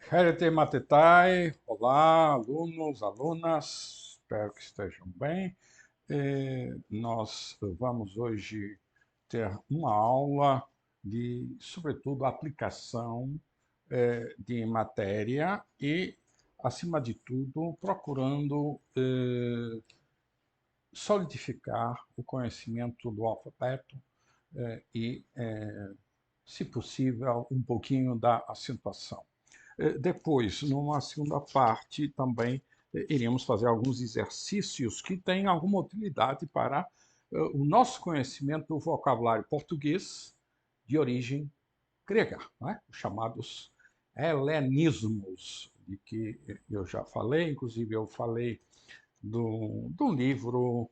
Herete Matetai, olá, alunos, alunas, espero que estejam bem. Nós vamos hoje ter uma aula de, sobretudo, aplicação de matéria e, acima de tudo, procurando solidificar o conhecimento do alfabeto e, se possível, um pouquinho da acentuação. Depois, numa segunda parte, também iremos fazer alguns exercícios que têm alguma utilidade para o nosso conhecimento do vocabulário português de origem grega, não é? Os chamados helenismos, de que eu já falei, inclusive eu falei do livro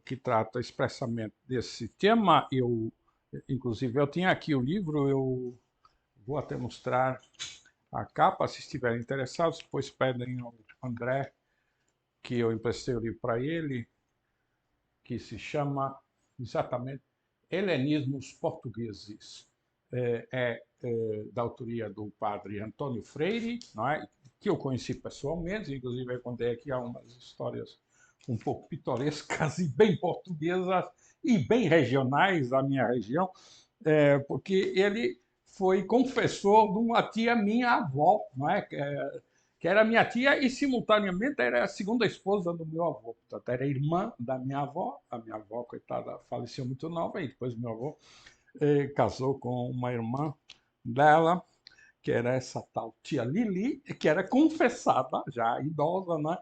que trata expressamente desse tema. Inclusive, eu tinha aqui o livro, eu vou até mostrar a capa, se estiverem interessados, depois pedem ao André que eu emprestei o livro para ele, que se chama exatamente Helenismos Portugueses. Da autoria do padre Antônio Freire, não é? Que eu conheci pessoalmente, inclusive eu contei aqui algumas histórias um pouco pitorescas e bem portuguesas e bem regionais da minha região, porque ele foi confessor de uma tia minha avó, não é? Que era minha tia e, simultaneamente, era a segunda esposa do meu avô. Portanto, era irmã da minha avó. A minha avó, coitada, faleceu muito nova, e depois meu avô casou com uma irmã dela, que era essa tal tia Lili, que era confessada, já idosa, né,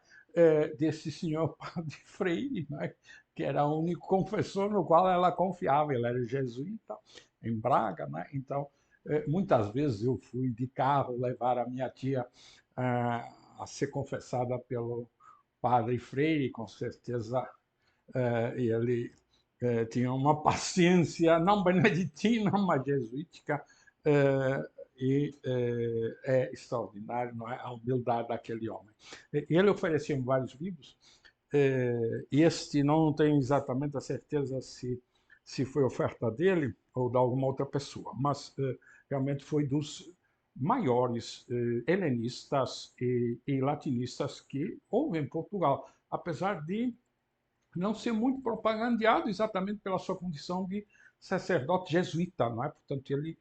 desse senhor Padre Freire, né, que era o único confessor no qual ela confiava. Ele era jesuíta em Braga, né, então muitas vezes eu fui de carro levar a minha tia a ser confessada pelo Padre Freire, com certeza ele tinha uma paciência não beneditina, mas jesuítica, eh, e é extraordinário, não é? A humildade daquele homem. Ele oferecia vários livros. Este não tenho exatamente a certeza se foi oferta dele ou de alguma outra pessoa, mas realmente foi dos maiores helenistas e latinistas que houve em Portugal, apesar de não ser muito propagandeado exatamente pela sua condição de sacerdote jesuíta, não é? Portanto, ele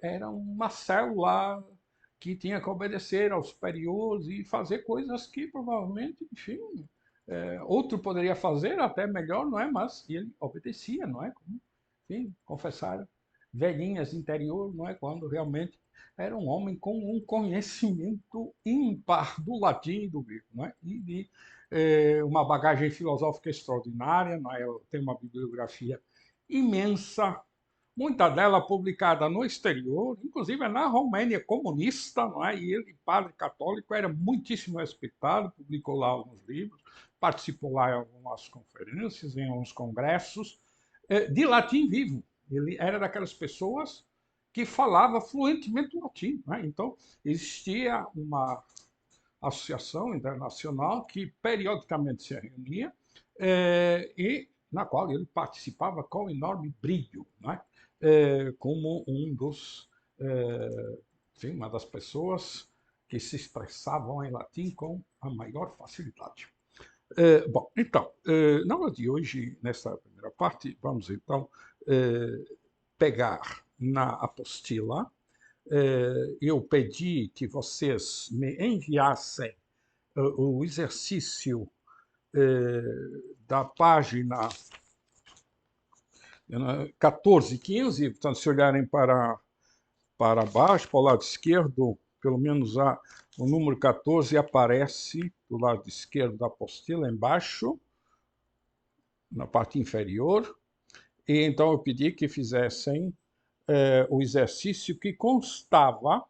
era uma célula que tinha que obedecer aos superiores e fazer coisas que provavelmente, enfim, outro poderia fazer até melhor, não é? Mas ele obedecia, não é? Como, enfim, confessar velhinhas interior, não é? Quando realmente era um homem com um conhecimento ímpar do latim e do grego, não é? E de uma bagagem filosófica extraordinária, não é? Tem uma bibliografia imensa, muita dela publicada no exterior, inclusive na Romênia comunista, não é? E ele, padre católico, era muitíssimo respeitado, publicou lá alguns livros, participou lá em algumas conferências, em alguns congressos, de latim vivo. Ele era daquelas pessoas que falava fluentemente latim, né? Então, existia uma associação internacional que periodicamente se reunia e na qual ele participava com enorme brilho, né? Como um dos, enfim, uma das pessoas que se expressavam em latim com a maior facilidade. Bom, então, na aula de hoje, nessa primeira parte, vamos então pegar na apostila. Eu pedi que vocês me enviassem o exercício da página 14, 15, portanto, se olharem para baixo, para o lado esquerdo, pelo menos o número 14 aparece do lado esquerdo da apostila, embaixo, na parte inferior. E então eu pedi que fizessem o exercício que constava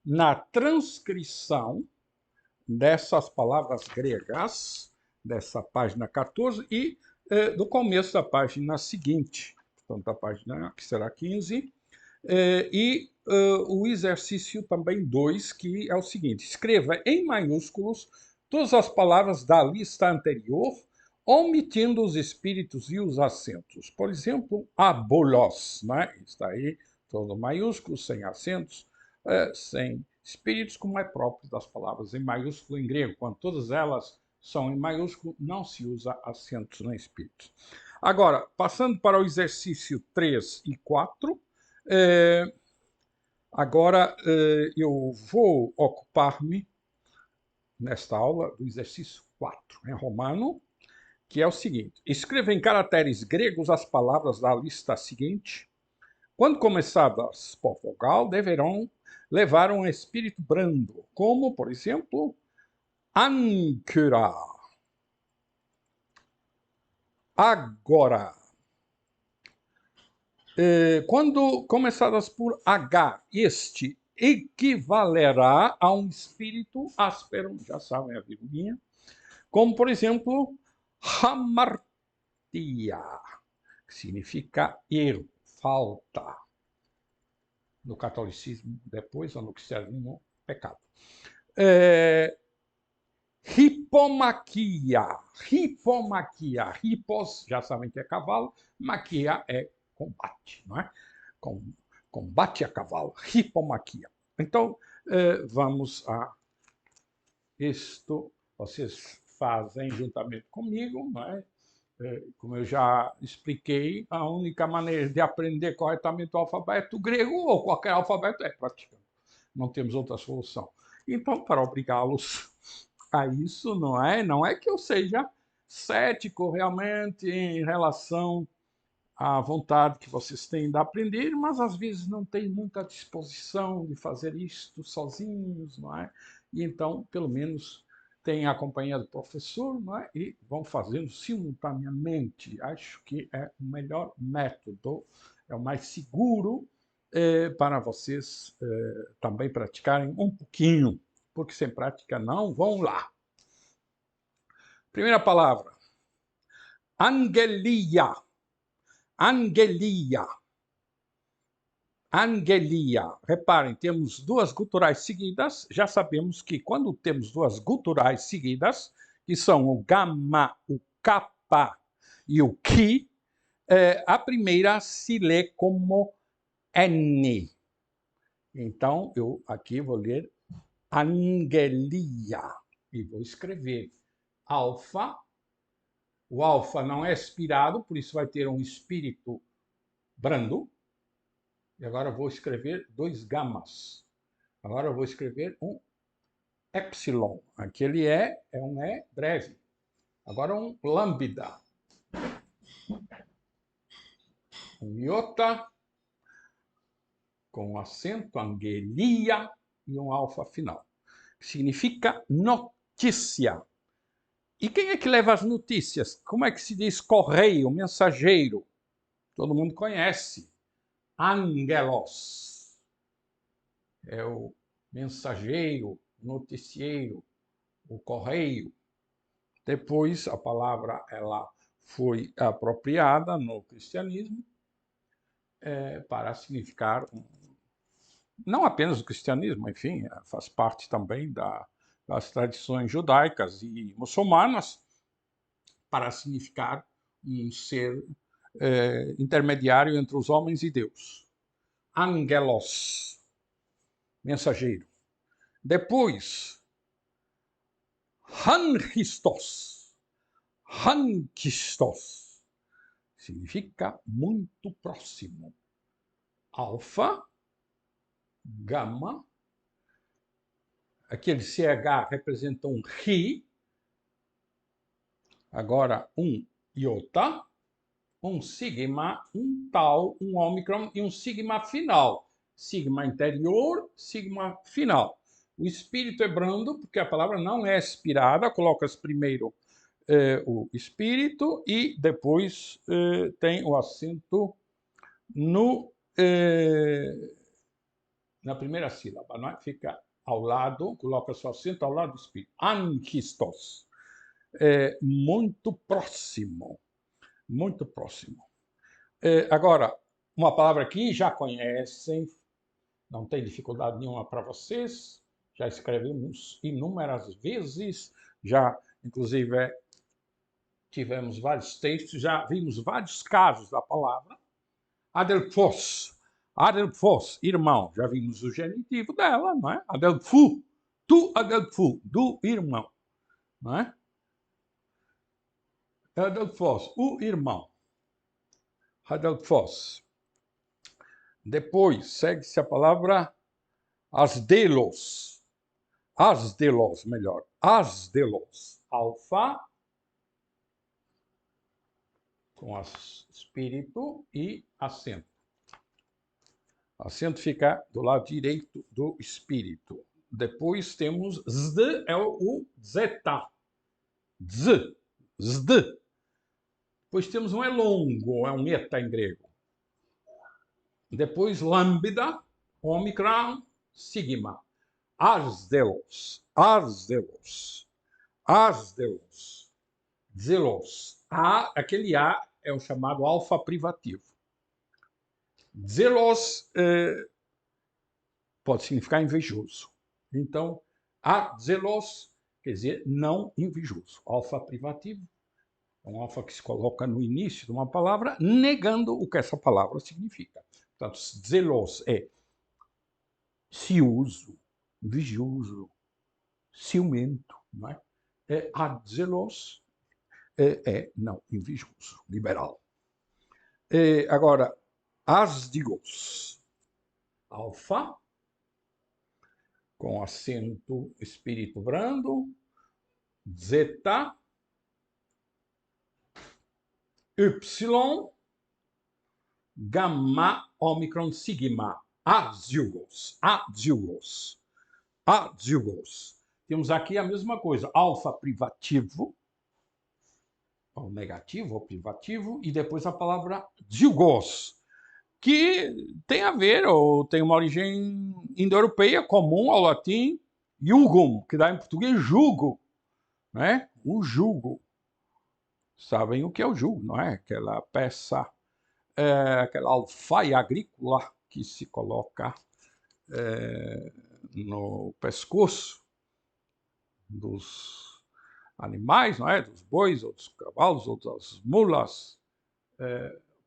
na transcrição dessas palavras gregas, dessa página 14, e do começo da página seguinte, portanto, da página que será 15, e o exercício também 2, que é o seguinte: escreva em maiúsculos todas as palavras da lista anterior, omitindo os espíritos e os acentos. Por exemplo, abolos, né? Está aí todo maiúsculo, sem acentos, sem Espíritos, como é próprio das palavras em maiúsculo em grego, quando todas elas são em maiúsculo, não se usa acentos em espíritos. Agora, passando para o exercício 3 e 4, agora eu vou ocupar-me, nesta aula, do exercício 4, em romano, que é o seguinte: escreva em caracteres gregos as palavras da lista seguinte. Quando começadas por vogal, deverão levar um espírito brando, como, por exemplo, âncora. Agora, quando começadas por H, este equivalerá a um espírito áspero, já sabem a vírgula, como, por exemplo, hamartia, que significa erro, falta. No catolicismo, depois, ou no cristianismo, pecado. Hipomaquia. Hipomaquia. Hipos, já sabem que é cavalo. Maquia é combate, não é? Combate a cavalo. Hipomaquia. Então, vamos a isto. Vocês fazem juntamente comigo, não é? Como eu já expliquei, a única maneira de aprender corretamente o alfabeto grego ou qualquer alfabeto é praticando. Não temos outra solução. Então, para obrigá-los a isso, não é que eu seja cético realmente em relação à vontade que vocês têm de aprender, mas às vezes não têm muita disposição de fazer isto sozinhos, não é? E então, pelo menos, têm a companhia do professor, não é? E vão fazendo simultaneamente. Acho que é o melhor método, é o mais seguro para vocês também praticarem um pouquinho, porque sem prática não vão lá. Primeira palavra, angelia. Angelia. Angelia. Reparem, temos duas guturais seguidas. Já sabemos que quando temos duas guturais seguidas, que são o gamma, o kappa e o ki, a primeira se lê como N. Então, eu aqui vou ler angelia e vou escrever alfa. O alfa não é expirado, por isso vai ter um espírito brando. E agora eu vou escrever dois gamas. Agora eu vou escrever um epsilon. Aquele é um E breve. Agora um lambda. Um iota com acento, angelia e um alfa final. Que significa notícia. E quem é que leva as notícias? Como é que se diz correio, mensageiro? Todo mundo conhece. Angelos. É o mensageiro, noticieiro, o correio. Depois, a palavra ela foi apropriada no cristianismo para significar, não apenas o cristianismo, enfim, faz parte também das tradições judaicas e muçulmanas, para significar um ser intermediário entre os homens e Deus. Angelos, mensageiro. Depois, Hanchistos. Hanchistos significa muito próximo. Alfa, gama, aquele CH representa um Ri, agora um iota, um sigma, um tau, um ômicron e um sigma final. Sigma interior, sigma final. O espírito é brando, porque a palavra não é expirada, coloca-se primeiro o espírito e depois tem o acento na primeira sílaba, não é? Fica ao lado, coloca-se o acento ao lado do espírito. Anchistos. Muito próximo. Muito próximo. Agora, uma palavra que já conhecem, não tem dificuldade nenhuma para vocês, já escrevemos inúmeras vezes, já, inclusive, tivemos vários textos, já vimos vários casos da palavra. Adelphos. Adelphos, irmão. Já vimos o genitivo dela, não é? Adelphu. Tu, Adelphu, do irmão. Não é? Adelphos, o irmão. Adelphos. Depois, segue-se a palavra asdelos. Asdelos, melhor. Asdelos. Alfa, com espírito e acento. Acento fica do lado direito do espírito. Depois temos zd, é o zeta. Z, zd. Depois temos um elongo, é um eta em grego. Depois lambda, omicron, sigma. Asdelos, asdelos, asdelos, zelos. Aquele A é o chamado alfa privativo. Zelos pode significar invejoso. Então, zelos quer dizer não invejoso. Alfa privativo é um alfa que se coloca no início de uma palavra, negando o que essa palavra significa. Portanto, zelos é cioso, invejoso, ciumento, não é? Zelos não invejoso, liberal. Agora, asdigos, alfa, com acento espírito brando, zeta, y, gamma, omicron, sigma, aziugos, aziugos, aziugos. Temos aqui a mesma coisa, alfa privativo, ou negativo, ou privativo, e depois a palavra ziugos, que tem a ver, ou tem uma origem indo-europeia comum ao latim, jugum, que dá em português jugo, né? O jugo. Sabem o que é o jugo, não é? Aquela peça, aquela alfaia agrícola que se coloca no pescoço dos animais, não é? Dos bois, ou dos cavalos, ou das mulas,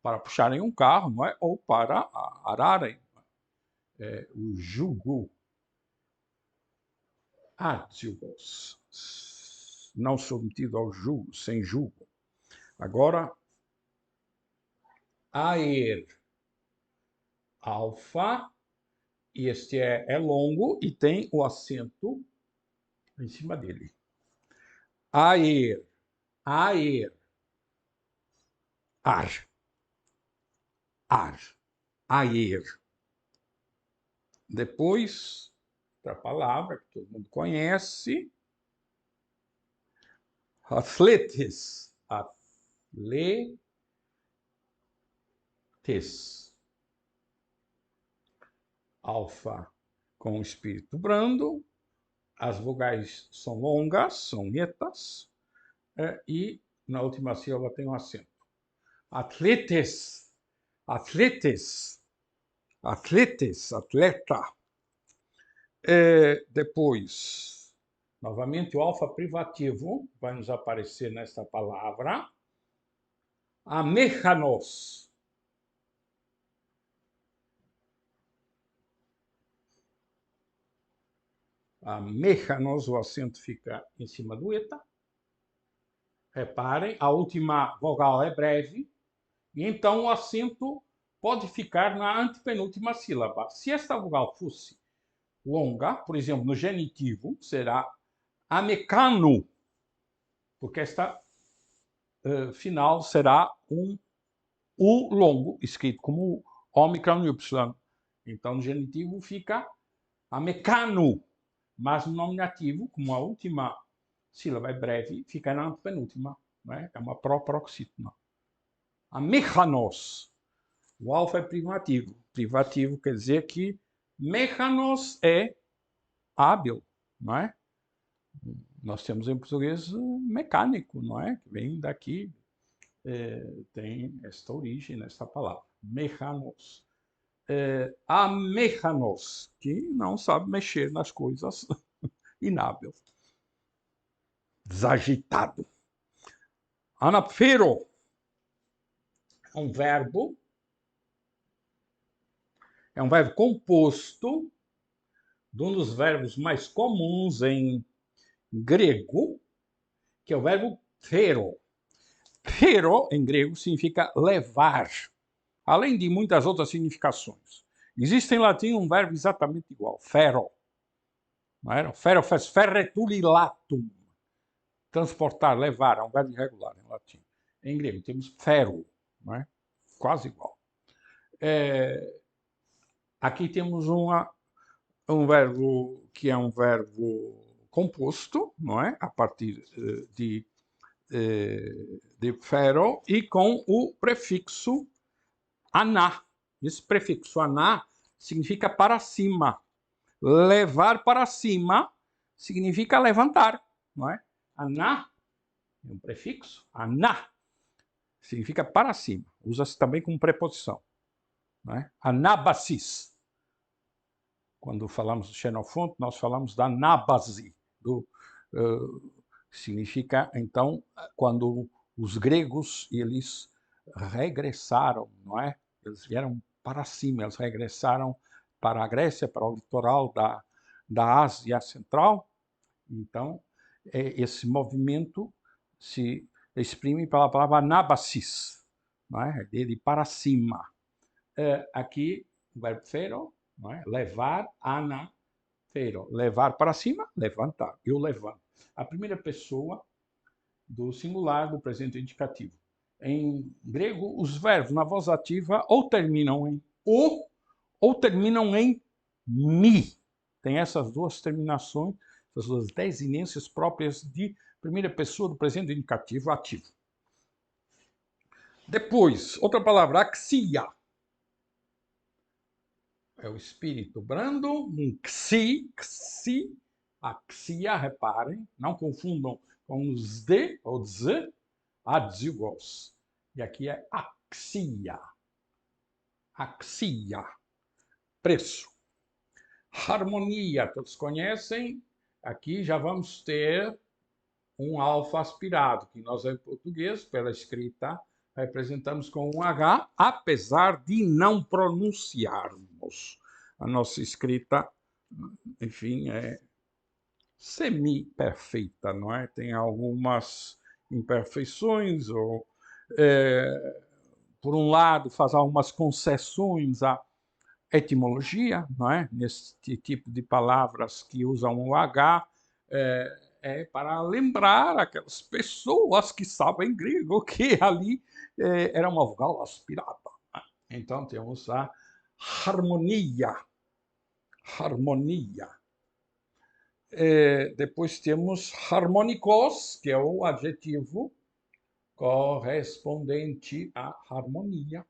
para puxarem um carro, não é? Ou para ararem. O jugo. Átios, não submetido ao jugo, sem jugo. Agora, aer, alfa, e este é longo e tem o acento em cima dele. Aer, aer, ar, ar, aer. Depois, outra palavra que todo mundo conhece, atletes, atletes. Alfa com espírito brando, as vogais são longas, são etas, e na última sílaba tem um acento. Atletes, atletes, atletes, atleta. Depois, novamente, o alfa privativo vai nos aparecer nesta palavra. Amechanos. Amechanos, o acento fica em cima do eta. Reparem, a última vogal é breve, e então o acento pode ficar na antepenúltima sílaba. Se esta vogal fosse longa, por exemplo, no genitivo, será amecano, porque esta final será um U longo, escrito como ômicron Y. Então, no genitivo fica amecano, mas no nominativo, como a última sílaba é breve, fica na antepenúltima, né? É uma proproxítona. Amechanos. O alfa é privativo. Privativo quer dizer que mechanos é hábil, não é? Nós temos em português mecânico, não é? Que vem daqui, tem esta origem nesta palavra. Mechanos. Amechanos, que não sabe mexer nas coisas, inábil. Desagitado. Anapfero é um verbo É um verbo composto de um dos verbos mais comuns em grego, que é o verbo fero. Fero, em grego, significa levar, além de muitas outras significações. Existe em latim um verbo exatamente igual, fero. Não era? Fero faz ferretulilatum. Transportar, levar, é um verbo irregular em latim. Em grego temos fero, não é? Quase igual. Aqui temos um verbo que é um verbo composto, não é? A partir de fero e com o prefixo aná. Esse prefixo aná significa para cima. Levar para cima significa levantar, não é? Aná é um prefixo, aná significa para cima. Usa-se também como preposição, não é? Anábasis. Quando falamos de Xenofonte, nós falamos da anábase, significa, então, quando os gregos, eles regressaram, não é? Eles vieram para cima, eles regressaram para a Grécia, para o litoral da Ásia Central. Então, esse movimento se exprime pela palavra anabasis, não é? Dele para cima. Aqui, o verbo fero, não é? Levar, ana, fero. Levar para cima, levantar. Eu levanto. A primeira pessoa do singular do presente indicativo. Em grego, os verbos na voz ativa ou terminam em o ou terminam em mi. Tem essas duas terminações, essas duas desinências próprias de primeira pessoa do presente indicativo ativo. Depois, outra palavra, axia. É o espírito brando, um xi, axia, reparem, não confundam com os de ou z, adjuvos. E aqui é axia. Axia. Preço. Harmonia, todos conhecem. Aqui já vamos ter um alfa aspirado, que nós em português, pela escrita, representamos com um H, apesar de não pronunciarmos. A nossa escrita, enfim, é semi-perfeita, não é? Tem algumas imperfeições, ou, por um lado, faz algumas concessões à etimologia, não é? Nesse tipo de palavras que usam o H, para lembrar aquelas pessoas que sabem grego que ali era uma vogal aspirada. Então temos a harmonia. Harmonia. Depois temos harmônicos, que é o adjetivo correspondente à harmonia.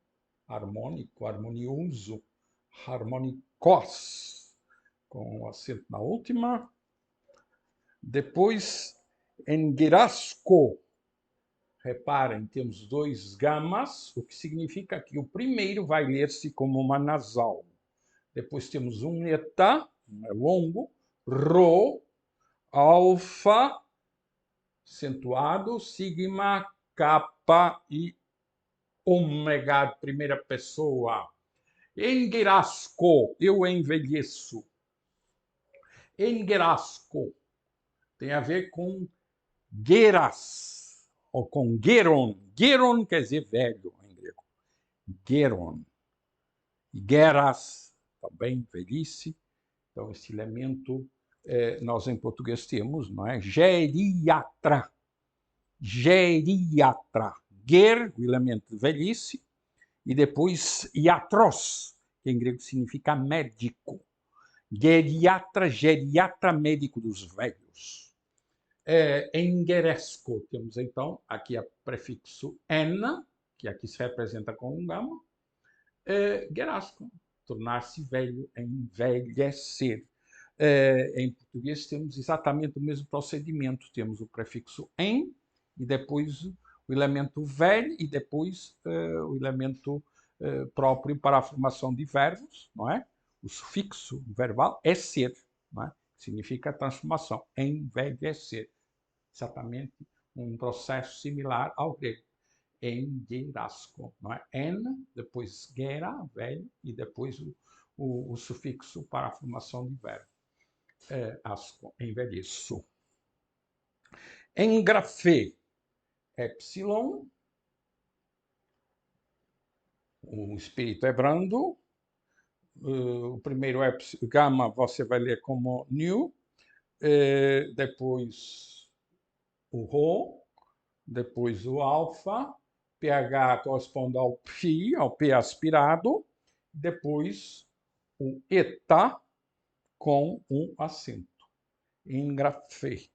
Harmônico, harmonioso. Harmônicos, com o acento na última. Depois, engerasco. Reparem, temos dois gamas, o que significa que o primeiro vai ler-se como uma nasal. Depois temos um eta, longo, rho, alfa, acentuado, sigma, kappa e ômega, primeira pessoa. Engerasco, eu envelheço. Engerasco tem a ver com geras, ou com geron. Geron quer dizer velho em grego. Geron. Geras, também velhice. Então, esse elemento nós em português temos, não é? Geriatra. Geriatra. Ger, o elemento de velhice, e depois iatros, que em grego significa médico. Geriatra, médico dos velhos. Engeresco, temos então aqui o prefixo en, que aqui se representa com um gama. Gerasco, tornar-se velho, envelhecer. Em português temos exatamente o mesmo procedimento. Temos o prefixo em, e depois o elemento velho, e depois o elemento próprio para a formação de verbos, não é? O sufixo verbal é ser, não é? Significa transformação, envelhecer. Exatamente um processo similar ao grego. Engerasco, não é? En, depois gera, velho, e depois o sufixo para a formação de verbo. Asco, envelheço. Engrafei, epsilon. O espírito é brando. O primeiro gama você vai ler como new. Depois o rho. Depois o alfa. pH corresponde ao phi, ao P aspirado. Depois o eta com um acento. Engrafei,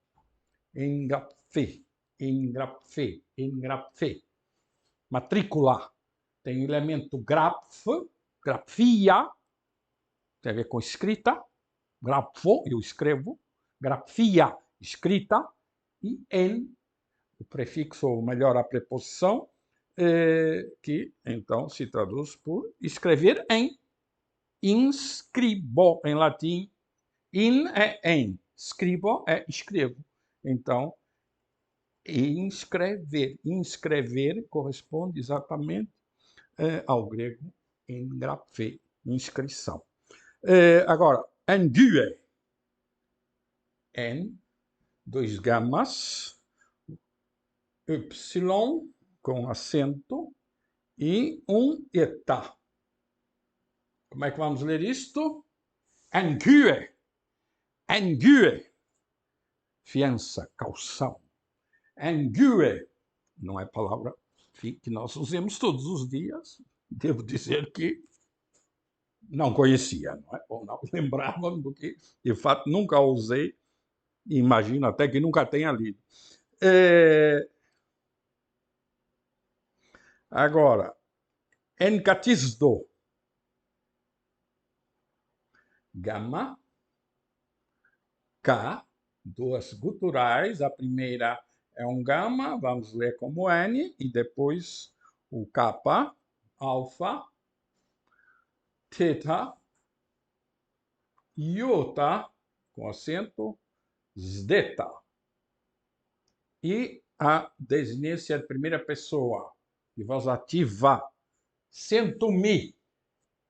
engrafei, engrafei, engrafei. Matrícula tem o elemento graf, grafia, tem a ver com escrita, grafo, eu escrevo, grafia, escrita, e en, o prefixo, ou melhor, a preposição, que então se traduz por escrever em. Inscribo, em latim, in é em, scribo é escrevo. Então, inscrever. Inscrever corresponde exatamente ao grego engrafé, inscrição. Agora, angue. N, dois gamas, y com acento e um eta. Como é que vamos ler isto? Angue. Angue. Fiança, calção. Angue. Não é palavra que nós usemos todos os dias. Devo dizer que não conhecia, não é? Ou não lembrava do que, de fato, nunca usei. Imagino até que nunca tenha lido. Agora, encatizdo. Gama, K, duas guturais. A primeira é um gama, vamos ler como N, e depois o kappa, alfa, teta, iota, com acento, zdeta. E a desinência de primeira pessoa, de voz ativa, sento-me,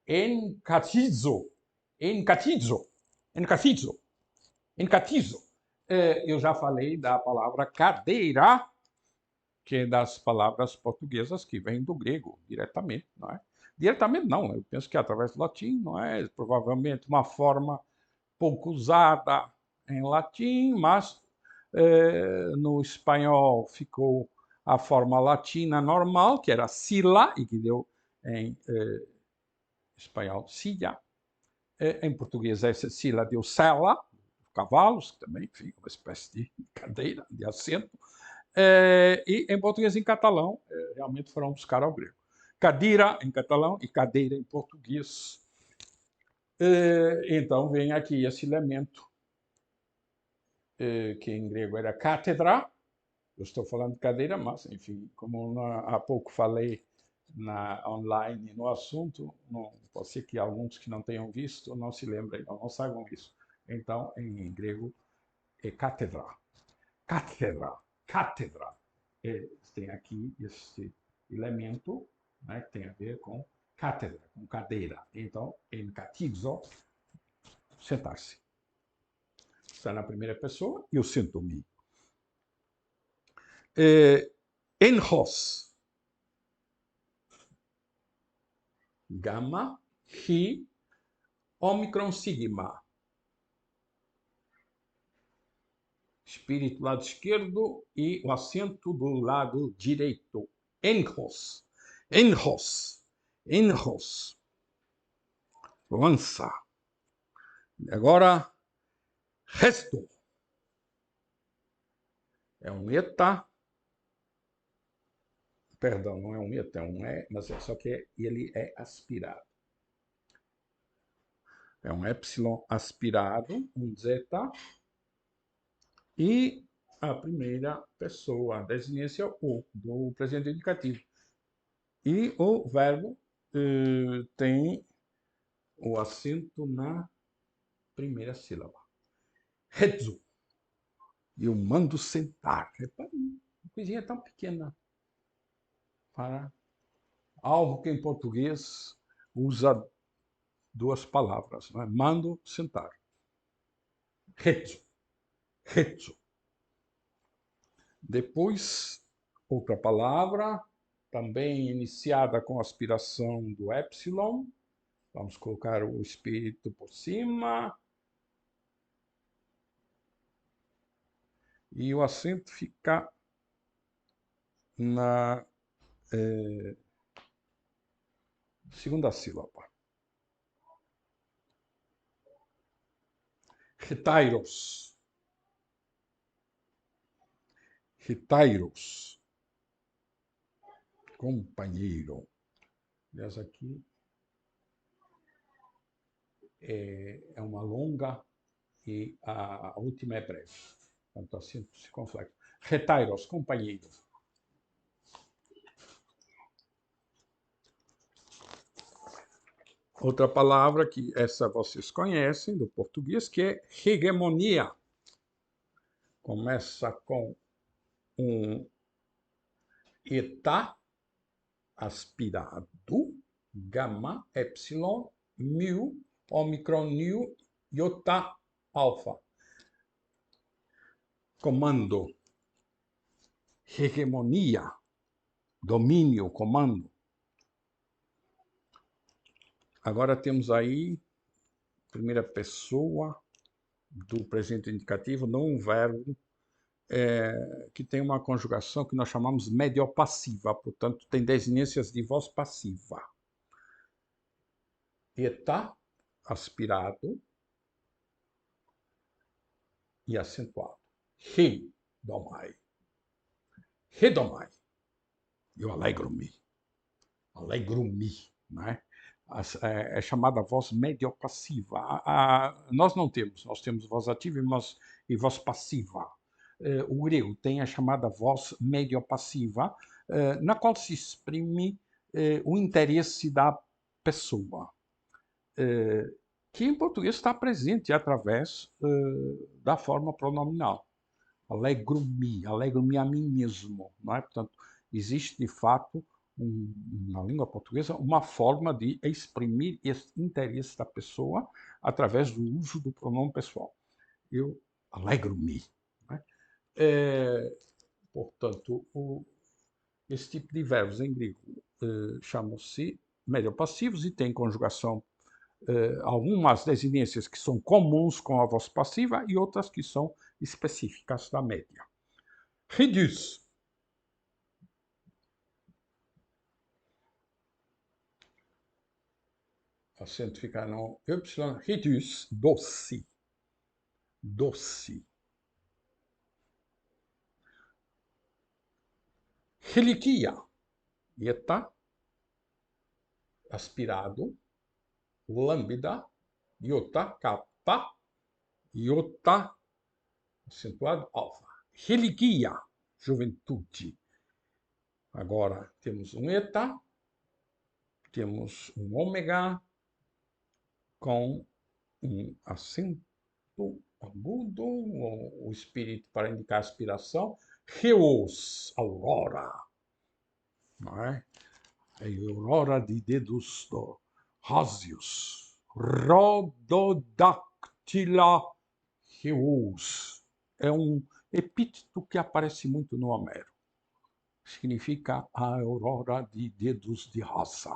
encatizo, encatizo, encatizo, encatizo. Eu já falei da palavra cadeira, que é das palavras portuguesas que vêm do grego, diretamente, não é? Diretamente não, eu penso que é através do latim, não é? Provavelmente uma forma pouco usada em latim, mas no espanhol ficou a forma latina normal, que era sila, e que deu em espanhol silla. Em português, essa sila deu sela, cavalos, que também, enfim, uma espécie de cadeira, de assento. E em português e em catalão, realmente foram buscar ao grego. Cadira em catalão e cadeira em português. Então vem aqui esse elemento, que em grego era cátedra. Eu estou falando de cadeira, mas, enfim, como há pouco falei online no assunto, não, pode ser que alguns que não tenham visto não se lembrem, não saibam isso. Então, em grego, é cátedra. Cátedra. Cátedra. Tem aqui esse elemento, né, que tem a ver com cátedra, com cadeira. Então, encatizo, sentar-se. Está na primeira pessoa e eu sento-me. Enros. Gama, Chi, Ômicron, Sigma. Espírito do lado esquerdo e o acento do lado direito. Enros. Enros. Enros. Lança. Agora, resto. É um eta. Perdão, não é um eta, é um E, mas só que ele é aspirado. É um epsilon aspirado, um zeta. E a primeira pessoa, a desinência o, do presente indicativo. E o verbo tem o acento na primeira sílaba. Rezo. Eu mando sentar. Repare, uma coisinha tão pequena para algo que em português usa duas palavras, né? Mando, sentar. Rezo, rezo. Depois, outra palavra, também iniciada com aspiração do epsilon. Vamos colocar o espírito por cima. E o acento fica na segunda sílaba. Retairos. Retairos. Companheiro. Aliás, aqui é uma longa e a última é breve. Portanto, assim se conflexo. Retairos, companheiro. Outra palavra que essa vocês conhecem do português, que é hegemonia. Começa com um eta aspirado, gama, epsilon, mu, omicron, nu, iota, alfa. Comando, hegemonia, domínio, comando. Agora temos aí, primeira pessoa do presente indicativo, não um verbo, que tem uma conjugação que nós chamamos mediopassiva, portanto, tem desinências de voz passiva. Eta, aspirado e acentuado. Redomai. Redomai. Eu alegro-me. Alegro-me, né? É chamada voz mediopassiva. Nós não temos, nós temos voz ativa e voz passiva. O grego tem a chamada voz mediopassiva, na qual se exprime o interesse da pessoa, que em português está presente através da forma pronominal. Alegro-me a mim mesmo. Não é? Portanto, existe de fato, na língua portuguesa, uma forma de exprimir esse interesse da pessoa através do uso do pronome pessoal. Eu alegro-me. Né? Portanto, esse tipo de verbos em grego chamam-se mediopassivos e têm conjugação, algumas desinências que são comuns com a voz passiva e outras que são específicas da média. Reduz. Acento fica no Y. Reduz. Doce. Doce. Reliquia. Eta. Aspirado. Lambda. Iota. Kappa. Iota. Acentuado. Alfa. Reliquia. Juventude. Agora temos um eta. Temos um ômega com um acento agudo, o espírito para indicar aspiração. Reos, aurora. Não é? A aurora de dedos róseos. Rododactyla reus. É um epíteto que aparece muito no Homero. Significa a aurora de dedos de rosa.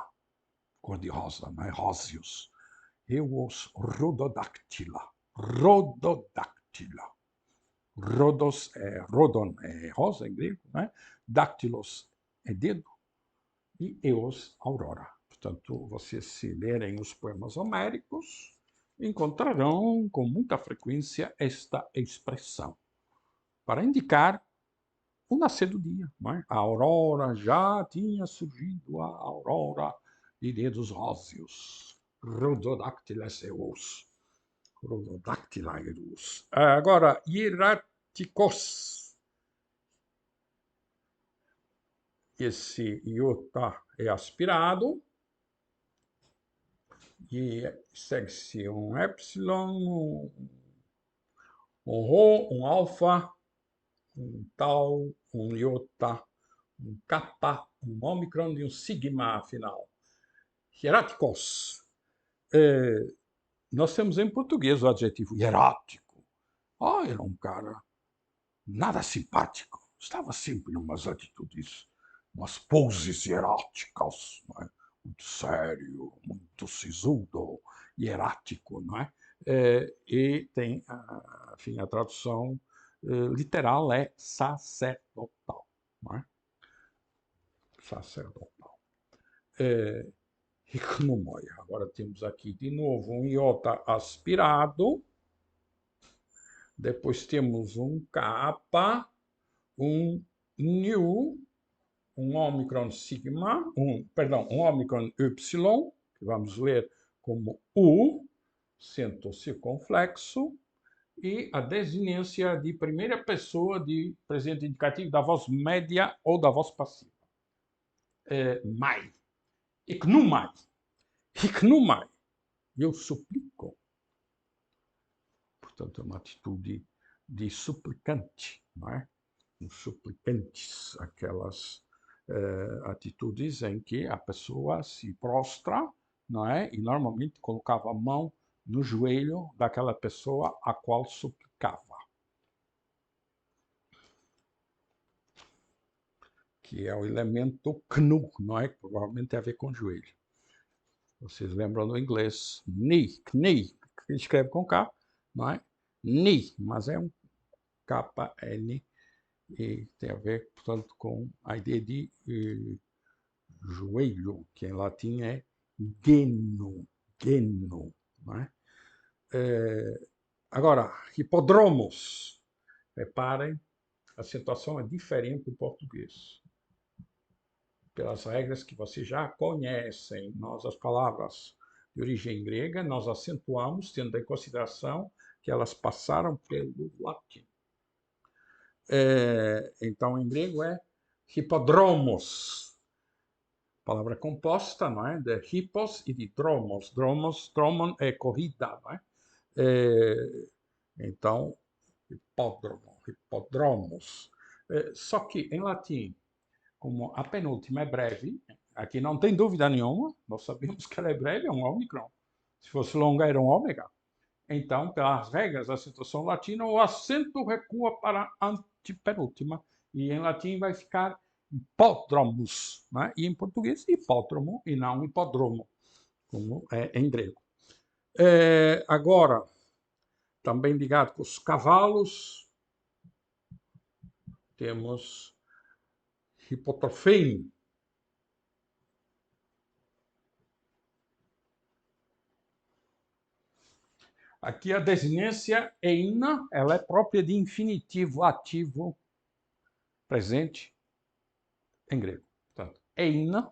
Cor de rosa, não é? Róseos. Reus rododactyla. Rododactyla. Rodos rodon é rosa em grego, né? Dactylos é dedo e eos, aurora. Portanto, vocês se lerem os poemas homéricos, encontrarão com muita frequência esta expressão para indicar o nascer do dia. Não é? A aurora já tinha surgido, a aurora de dedos róseos. Rododactyles eos. Rododactylaeus. Agora, hieráticos. Esse iota é aspirado. E segue-se um epsilon, um rho, um alfa, um tau, um iota, um kappa, um ômicron e um sigma final. Hieráticos. Nós temos em português o adjetivo hierático. Era um cara nada simpático. Estava sempre em umas atitudes, umas poses hieráticas, não é? Muito sério, muito sisudo, hierático, não é? E tem, enfim, a tradução literal é sacerdotal, não é? Sacerdotal. Hiknomoia. Agora temos aqui de novo um iota aspirado, depois temos um kappa, um nu, um ômicron sigma, um ômicron y, que vamos ler como U, acento circunflexo, e a desinência de primeira pessoa de presente indicativo da voz média ou da voz passiva. Mai. Iknumai. Iknumai. Eu suplico. Portanto, é uma atitude de suplicante, não é? Os suplicantes, aquelas atitudes em que a pessoa se prostra, não é? E normalmente colocava a mão no joelho daquela pessoa a qual suplicava. Que é o elemento knu, não é? Que provavelmente tem a ver com joelho. Vocês lembram do inglês knee, knee, que escreve com K, não é? Knee, mas é um K-N, e tem a ver, portanto, com a ideia de joelho, que em latim é geno, geno, não é? Agora, hipodromos. Reparem, a situação é diferente do português. Pelas regras que vocês já conhecem, nós as palavras de origem grega, nós acentuamos, tendo em consideração que elas passaram pelo latim. Então, em grego é hipodromos. Palavra composta, não é? De hippos e de dromos. Dromon é corrida, não é? Então, hipódromo, hipodromos. Só que em latim, como a penúltima é breve, aqui não tem dúvida nenhuma, nós sabemos que ela é breve, é um ômicron. Se fosse longa, era um ômega. Então, pelas regras da acentuação latina, o acento recua para a antepenúltima, e em latim vai ficar hipódromos, né? E em português, hipódromo, e não hipódromo, como é em grego. Agora, também ligado com os cavalos, temos hipotrofein. Aqui a desinência eina, ela é própria de infinitivo ativo presente em grego. Portanto, eina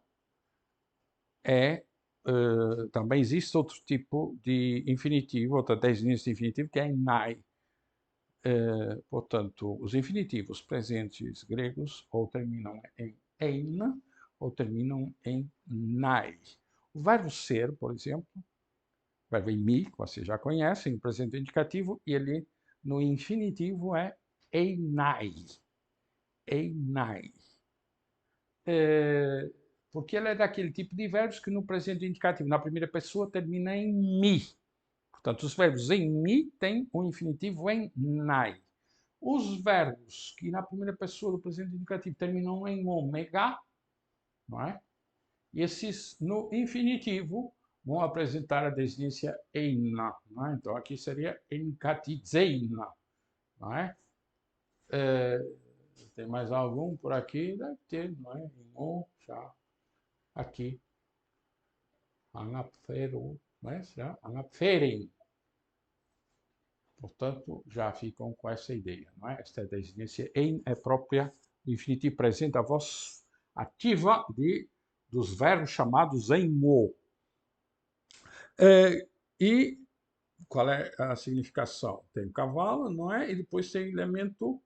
também existe outro tipo de infinitivo, outra desinência de infinitivo, que é nai. Portanto, os infinitivos presentes gregos ou terminam em eina ou terminam em nai. O verbo ser, por exemplo, o verbo em mi, que vocês já conhecem, o presente indicativo, e ele no infinitivo é einai. Einai. Porque ele é daquele tipo de verbos que no presente indicativo, na primeira pessoa, termina em mi. Portanto, os verbos em mi têm o infinitivo em nai. Os verbos que na primeira pessoa do presente indicativo terminam em ômega, não é? Esses no infinitivo vão apresentar a desinência eina, não é? Então aqui seria enkatizeina, não é? Tem mais algum por aqui? Deve ter, não é? Já aqui. Anapferu, não é? Já anapferem. Portanto, já ficam com essa ideia, não é? Esta desinência em é própria do infinitivo presente, a voz ativa dos verbos chamados em mo. E qual é a significação? Tem o cavalo, não é? E depois tem elemento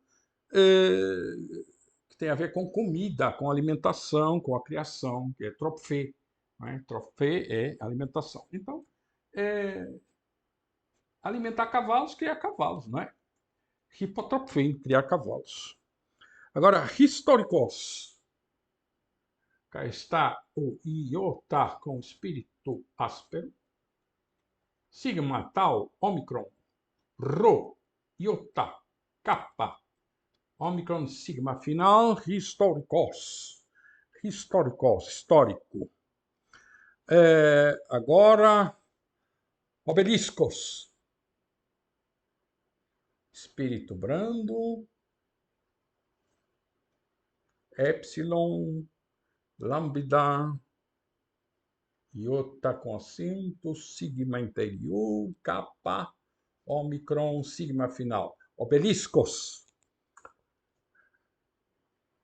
que tem a ver com comida, com alimentação, com a criação, que é tropfê. Não é? Tropfê é alimentação. Então, alimentar cavalos, criar cavalos, não é? Hipotropfim, criar cavalos. Agora, históricos. Cá está o iota com espírito áspero. sigma, tau, ômicron, rho, iota, kappa, ômicron, sigma final, históricos, histórico. Agora, obeliscos, espírito brando, epsilon, lambda, iota com acento, sigma interior, kappa, ômicron, sigma final. Obeliscos.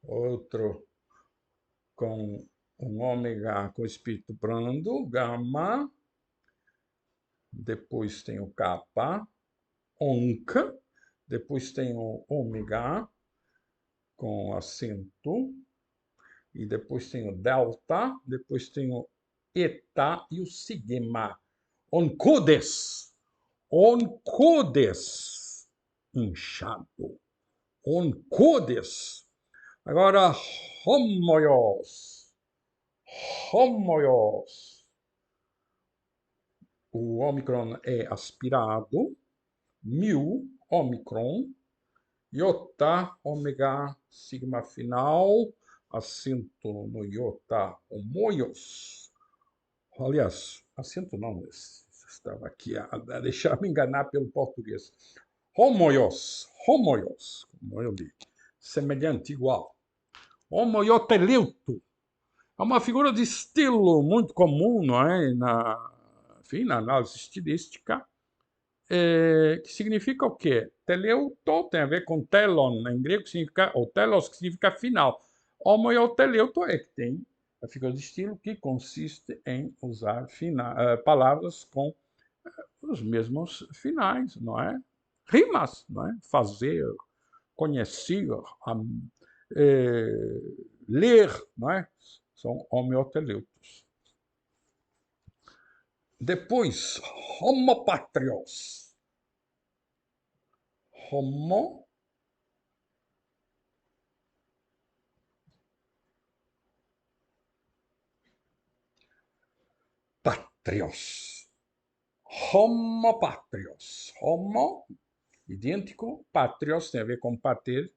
Outro com um ômega com espírito brando, gama. Depois tem o kappa, onc. Depois tem o ômega com acento. E depois tem o delta. Depois tem o eta e o sigma. Oncodes. Oncodes. Inchado. Oncodes. Agora, homoios. Homoios. O ômicron é aspirado. Mu, ômicron. Iota, ômega, sigma final. Acento no iota, homoios. Aliás, acento não, estava aqui a deixar me enganar pelo português. Homoios, homoios, como eu li, semelhante, igual. Homoioteleuto é uma figura de estilo muito comum, não é? Enfim, na análise estilística, que significa o quê? Teleuto tem a ver com telon, em grego significa, ou telos, que significa final. Homoioteleuto é que tem a figura de estilo que consiste em usar palavras com os mesmos finais, não é? Rimas, não é? Fazer, conhecer, ler, não é? São homoteleutos. Depois, homopatrios. Homopatrios. Homopatrios. Homo, idêntico. Patrios tem a ver com pater,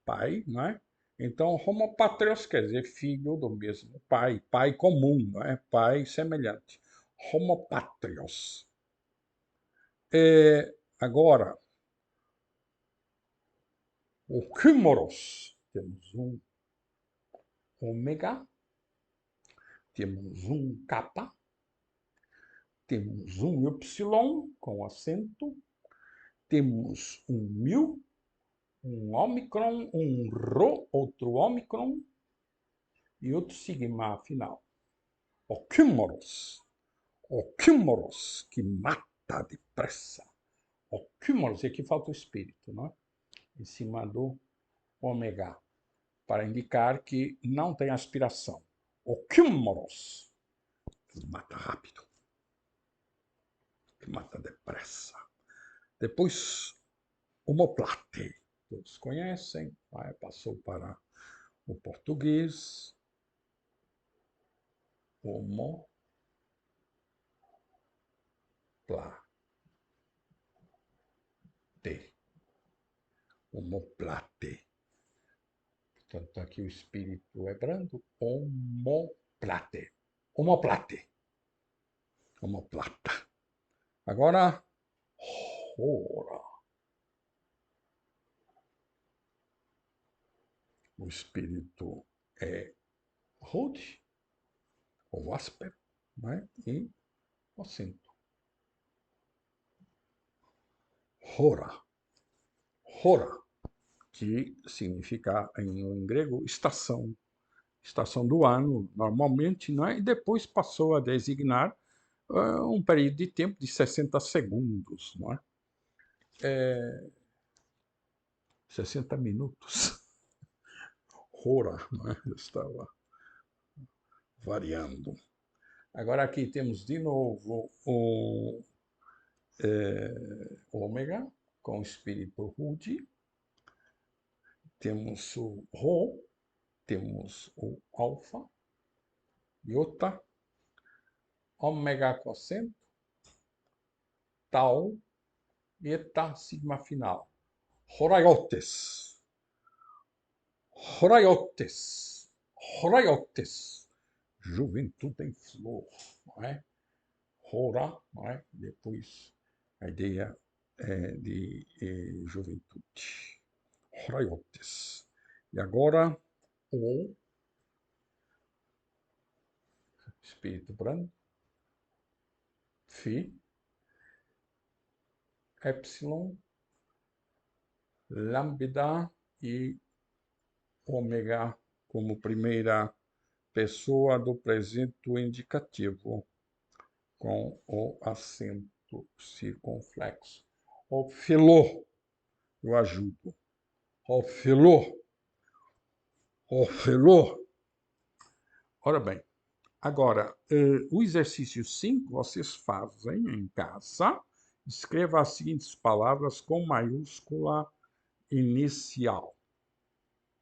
pai, não é? Então, homopatrios quer dizer filho do mesmo pai, pai comum, não é? Pai semelhante. Homopatrios. Agora, o cúmulos. Temos um ômega, temos um kappa, temos um y com acento, temos um mu, um ômicron, um rho, outro ômicron e outro sigma final. O cúmulos, que mata depressa. O cúmulos, aqui falta o espírito, não é? Em cima do ômega, para indicar que não tem aspiração. O cúmulos, que mata rápido, que mata depressa. Depois, omoplate, todos conhecem, passou para o português. Homoplate. Homoplate. Portanto, aqui o espírito é brando. Homoplate. Homoplate. Homoplata. Agora, hora. O espírito é rude, ou áspero, né? E acento. Hora. Hora, que significa em grego estação. Estação do ano, normalmente, né? E depois passou a designar um período de tempo de 60 segundos, não é? 60 minutos. Hora, não é? Eu estava variando. Agora aqui temos de novo o ômega, com o espírito rude. Temos o rho, temos o alfa, iota, ômega com acento, tau, eta, sigma final. Horaiotes. Horaiotes. Horaiotes. Juventude em flor, não é? Hora, não é? Depois a ideia de juventude. Horaiotes. E agora o espírito branco, Φ, epsilon, lambda e ômega como primeira pessoa do presente indicativo, com o acento circunflexo. O filô, eu ajudo. O filô. O filô. Ora bem, agora, o exercício 5 vocês fazem em casa. Escreva as seguintes palavras com maiúscula inicial.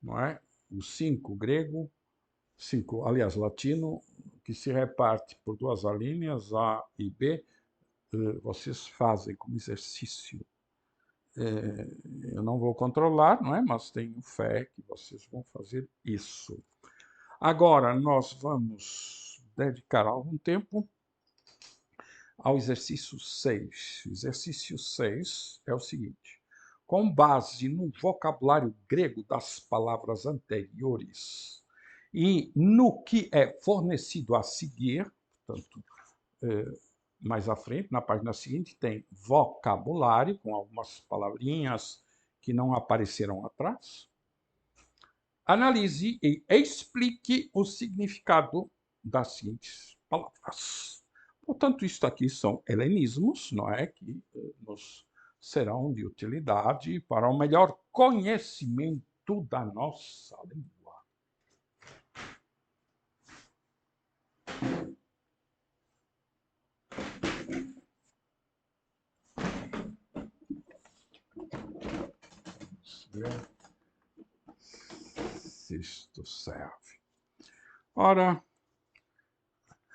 Não é? O 5 grego, 5, aliás, latino, que se reparte por duas alíneas, A e B, vocês fazem como exercício. Eu não vou controlar, não é? Mas tenho fé que vocês vão fazer isso. Agora, nós vamos dedicar algum tempo ao exercício 6. O exercício 6 é o seguinte. Com base no vocabulário grego das palavras anteriores e no que é fornecido a seguir, portanto, mais à frente, na página seguinte, tem vocabulário, com algumas palavrinhas que não apareceram atrás. Analise e explique o significado das seguintes palavras. Portanto, isto aqui são helenismos, não é? Que nos serão de utilidade para o melhor conhecimento da nossa língua. Vamos ver se isto serve. Ora,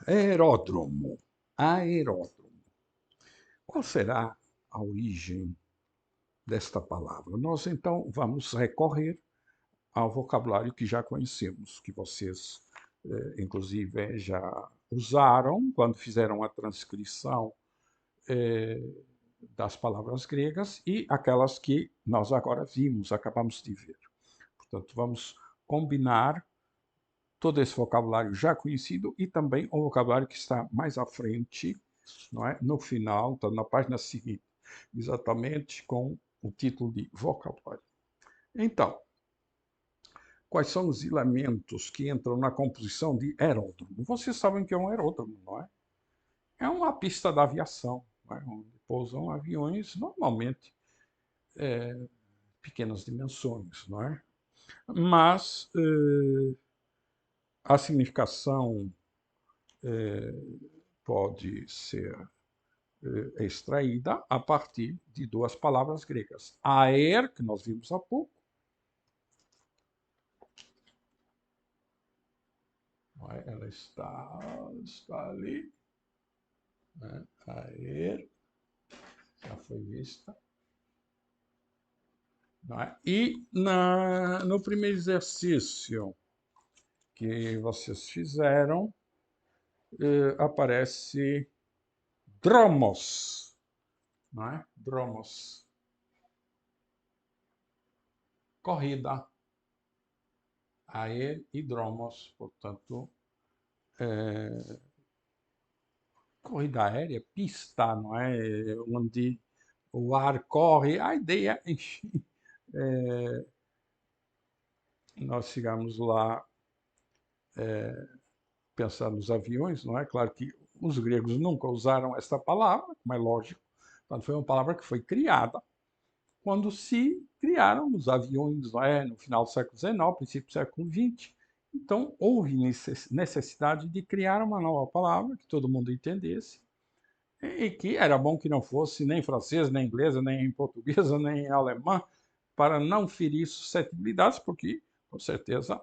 aeródromo. Aeródromo. Qual será a origem desta palavra? Nós, então, vamos recorrer ao vocabulário que já conhecemos, que vocês, inclusive, já usaram quando fizeram a transcrição das palavras gregas e aquelas que nós agora vimos, acabamos de ver. Portanto, vamos combinar todo esse vocabulário já conhecido e também o vocabulário que está mais à frente, não é? No final, então, na página seguinte, exatamente com o título de vocabulário. Então, quais são os elementos que entram na composição de aeródromo? Vocês sabem que é um aeródromo, não é? É uma pista da aviação, não é? Onde pousam aviões, normalmente, pequenas dimensões, não é? Mas a significação pode ser extraída a partir de duas palavras gregas. Aer, que nós vimos há pouco, ela está ali, né? Aer, já foi vista. E no primeiro exercício que vocês fizeram, aparece dromos, não é? Dromos. Corrida. Aer e dromos, portanto, corrida aérea, pista, não é? Onde o ar corre. A ideia, enfim, nós chegamos lá pensar nos aviões, não é? Claro que os gregos nunca usaram esta palavra, como é lógico, mas foi uma palavra que foi criada quando se criaram os aviões, não é? No final do século XIX, princípio do século XX. Então, houve necessidade de criar uma nova palavra que todo mundo entendesse e que era bom que não fosse nem francesa, nem inglesa, nem portuguesa, nem alemã, para não ferir suscetibilidades, porque, com certeza,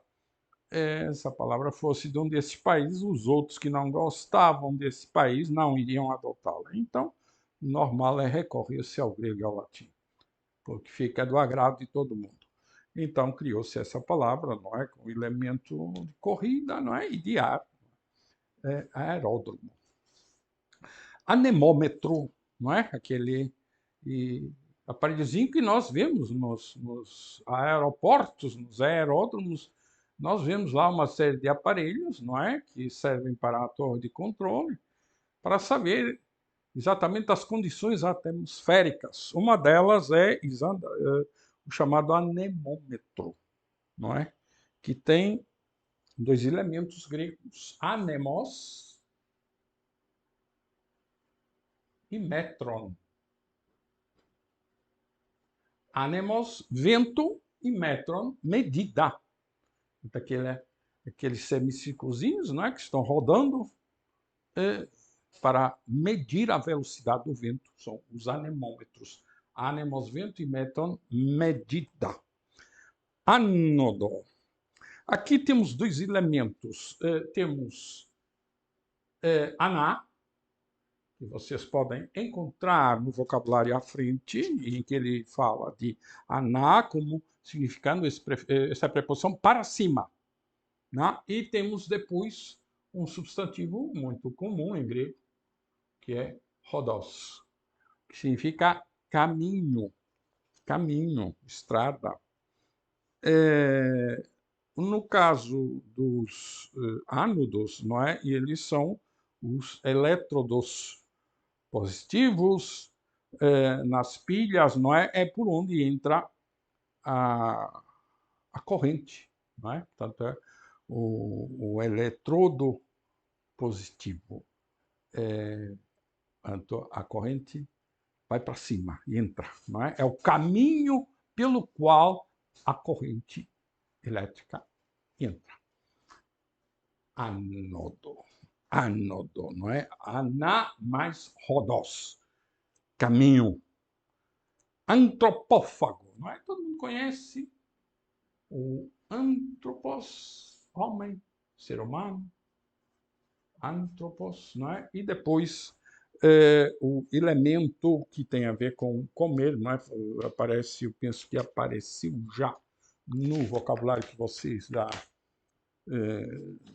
essa palavra fosse de um desses países, os outros que não gostavam desse país não iriam adotá-la. Então, normal é recorrer-se ao grego e ao latim, porque fica do agrado de todo mundo. Então criou-se essa palavra, não é, com elemento de corrida, não é, e de ar, aeródromo. Anemômetro, não é, aquele aparelhozinho que nós vemos nos aeroportos, nos aeródromos. Nós vemos lá uma série de aparelhos, não é, que servem para a torre de controle, para saber exatamente as condições atmosféricas. Uma delas é o chamado anemômetro, não é? Que tem dois elementos gregos, anemos e metron. Anemos, vento, e metron, medida. Então, aqueles semicírculozinhos, não é, que estão rodando para medir a velocidade do vento, são os anemômetros. Anemos, vento, e metron, medida. Ánodo. Aqui temos dois elementos. Temos aná, que vocês podem encontrar no vocabulário à frente, em que ele fala de aná como significando essa preposição para cima. Né? E temos depois um substantivo muito comum em grego, que é rhodos, que significa caminho, estrada. No caso dos ánodos, não é? E eles são os elétrodos positivos nas pilhas, não é? É por onde entra a corrente, não é? Portanto, é o eletrodo positivo. A corrente vai para cima e entra, não é? É o caminho pelo qual a corrente elétrica entra. Ánodo, não é? Aná mais rhodos, caminho. Antropófago, não é? Todo mundo conhece o antropos, homem, ser humano, antropos, não é? E depois o elemento que tem a ver com comer, não é? Aparece, eu penso que apareceu já no vocabulário que vocês já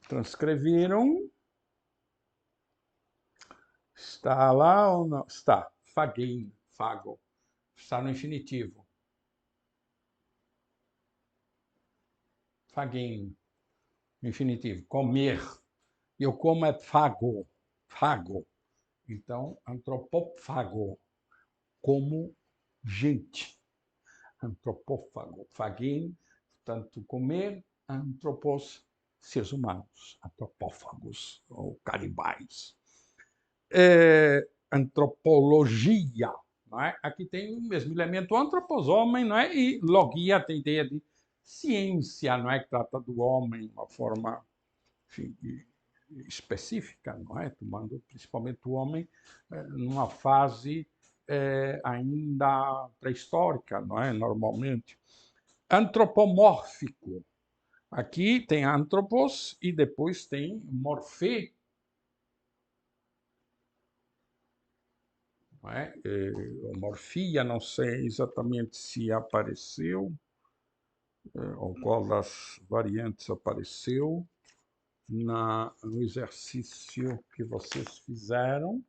transcreveram. Está lá ou não? Está. Faguein, fago. Está no infinitivo. Faguein, no infinitivo. Comer. Eu como é fago. Fago. Então, antropófago. Como gente. Antropófago. Faguein, tanto comer, antropos, seres humanos. Antropófagos, ou canibais. Antropologia, não é? Aqui tem o mesmo elemento antropos, homem, não é? E logia tem ideia de ciência, não é? Que trata do homem de uma forma, enfim, específica, não é? Tomando principalmente o homem numa fase ainda pré-histórica, não é? Normalmente. Antropomórfico. Aqui tem antropos e depois tem morfê. Não é? Morfia, não sei exatamente se apareceu, ou qual das variantes apareceu no exercício que vocês fizeram.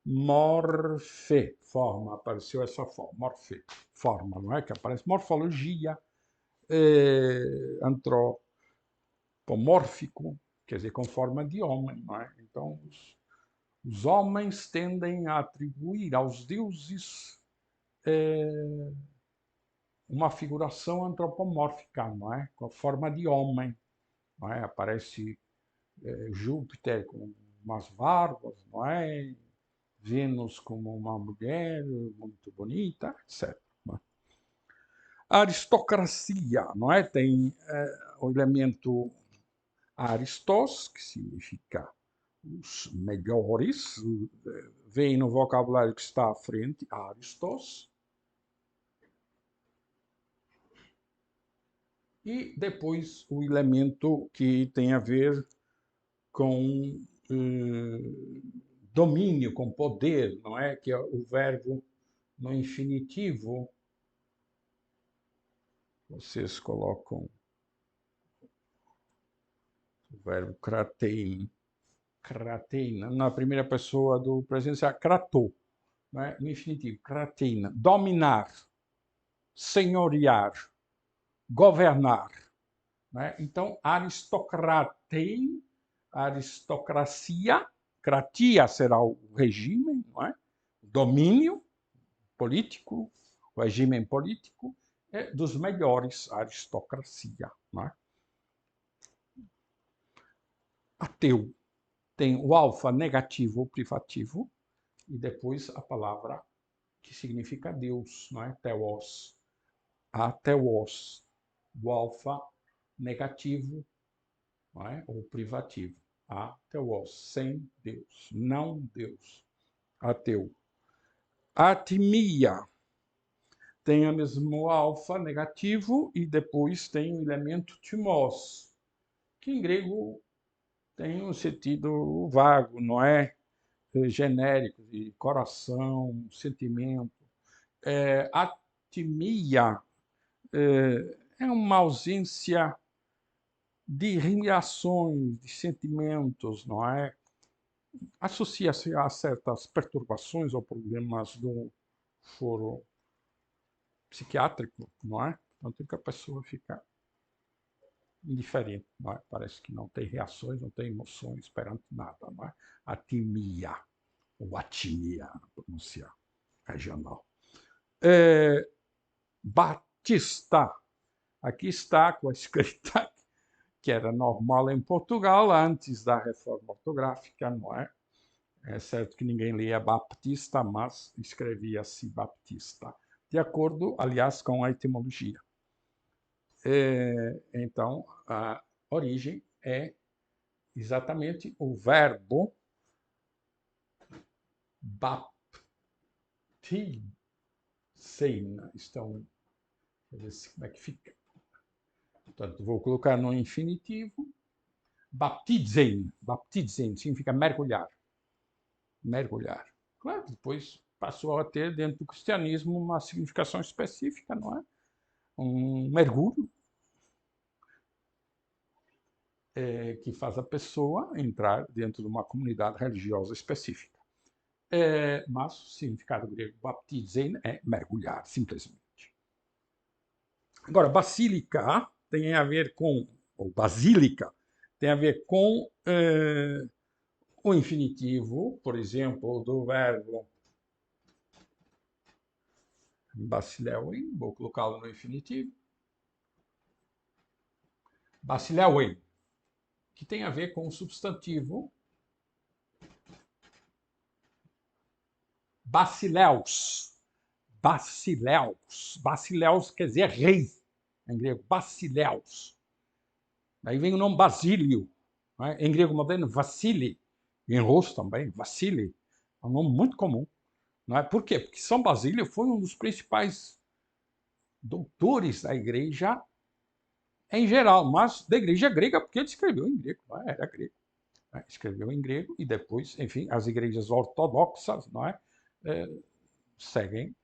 Morfê, forma, apareceu essa forma, morfê, forma, não é? Que aparece morfologia, antropomórfico, quer dizer, com forma de homem, não é? Então, os homens tendem a atribuir aos deuses uma figuração antropomórfica, não é? Com a forma de homem, não é? Aparece Júpiter com umas barbas, não é? Vênus como uma mulher muito bonita, etc. Não é? A aristocracia, não é? Tem o elemento aristos, que significa os melhores, vem no vocabulário que está à frente, aristos. E depois o elemento que tem a ver com domínio, com poder, não é? Que é o verbo no infinitivo. Vocês colocam o verbo kratein, na primeira pessoa do presente, kratou, não é? No infinitivo, kratein, dominar, senhorear, governar. Não é? Então, aristocratei, aristocracia, kratia será o regime, não é? Domínio político, o regime político, é dos melhores, aristocracia. Não é? Ateu tem o alfa negativo ou privativo, e depois a palavra que significa Deus, não é? Theos. Ateos, o alfa negativo, não é? Ou privativo. Ateos, sem Deus, não Deus. Ateu. Atimia tem o mesmo alfa negativo e depois tem o elemento timos, que em grego tem um sentido vago, não é? Genérico, de coração, sentimento. Atimia é uma ausência de reações, de sentimentos, não é? Associa-se a certas perturbações ou problemas do foro psiquiátrico, não é? Portanto, que a pessoa fica indiferente, não é? Parece que não tem reações, não tem emoções perante nada, não é? Atimia, ou atimia, pronúncia regional. Batista, aqui está com a escrita que era normal em Portugal antes da reforma ortográfica, não é? É certo que ninguém lia Baptista, mas escrevia-se Baptista, de acordo, aliás, com a etimologia. Então, a origem é exatamente o verbo baptizein. Então, deixa eu ver como é que fica. Portanto, vou colocar no infinitivo. Baptizein. Baptizein significa mergulhar. Mergulhar. Claro, depois passou a ter dentro do cristianismo uma significação específica, não é? Um mergulho que faz a pessoa entrar dentro de uma comunidade religiosa específica. Mas o significado grego baptizein é mergulhar, simplesmente. Agora, basílica tem a ver com, ou basílica, tem a ver com o infinitivo, por exemplo, do verbo basileuen, vou colocá-lo no infinitivo, basileuen, que tem a ver com o substantivo basileus. Basileus. Basileus quer dizer rei, em grego, basileus. Daí vem o nome Basílio, né? Em grego moderno, Vassili, em russo também, Vassili, é um nome muito comum. Não é? Por quê? Porque São Basílio foi um dos principais doutores da igreja em geral, mas da igreja grega, porque ele escreveu em grego, não é? Era grego. Né? Escreveu em grego e depois, enfim, as igrejas ortodoxas, não é? Seguem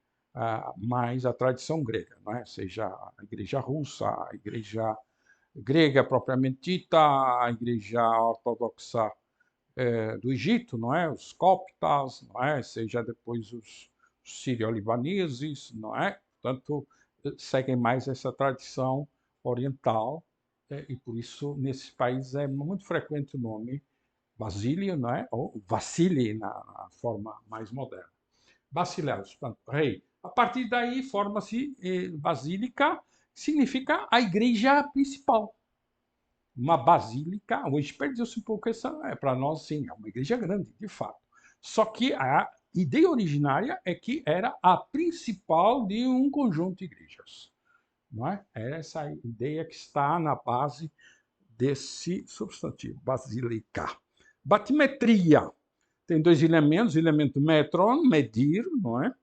mais a tradição grega, não é? Seja a igreja russa, a igreja grega propriamente dita, a igreja ortodoxa do Egito, não é? Os coptas, não é? Seja depois os sírio-libaneses, não é? Portanto, seguem mais essa tradição oriental e por isso nesses países é muito frequente o nome Basílio, não é? Ou Vassili na forma mais moderna. Basileus, portanto, rei. A partir daí forma-se basílica, significa a igreja principal. Uma basílica, hoje perdeu-se um pouco essa, para nós sim, é uma igreja grande, de fato. Só que a ideia originária é que era a principal de um conjunto de igrejas. Não é? É essa ideia que está na base desse substantivo, basílica. Batimetria tem dois elementos, o elemento metron, medir, não é?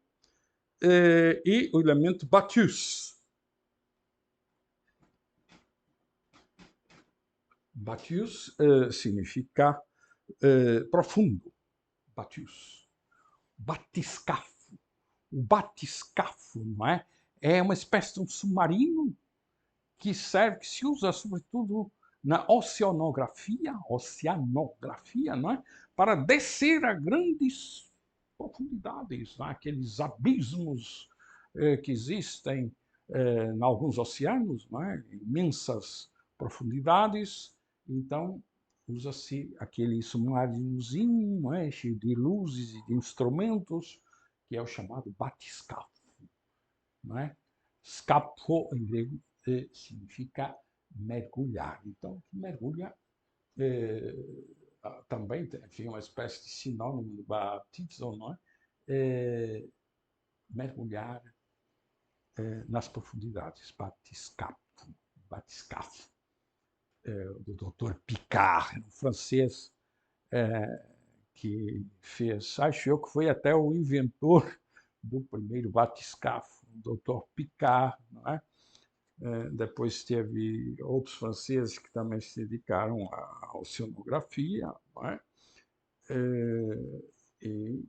E o elemento batius. Batius significa profundo, Batius. Batiscafo. O batiscafo, não é? É uma espécie de um submarino que se usa sobretudo na oceanografia, não é? Para descer a grandes profundidades, não é? Aqueles abismos que existem em alguns oceanos, não é? Imensas profundidades. Então, usa-se aquele submarinozinho, não é? Cheio de luzes e de instrumentos, que é o chamado batiscafo, não é? Scapho, em grego, significa mergulhar. Então, mergulha também tem uma espécie de sinônimo de batizo, não é? Mergulhar nas profundidades, batiscafo, do Dr. Picard, um francês que fez, acho eu que foi até o inventor do primeiro batiscafo, o Dr. Picard, não é? Depois teve outros franceses que também se dedicaram à oceanografia, não é? E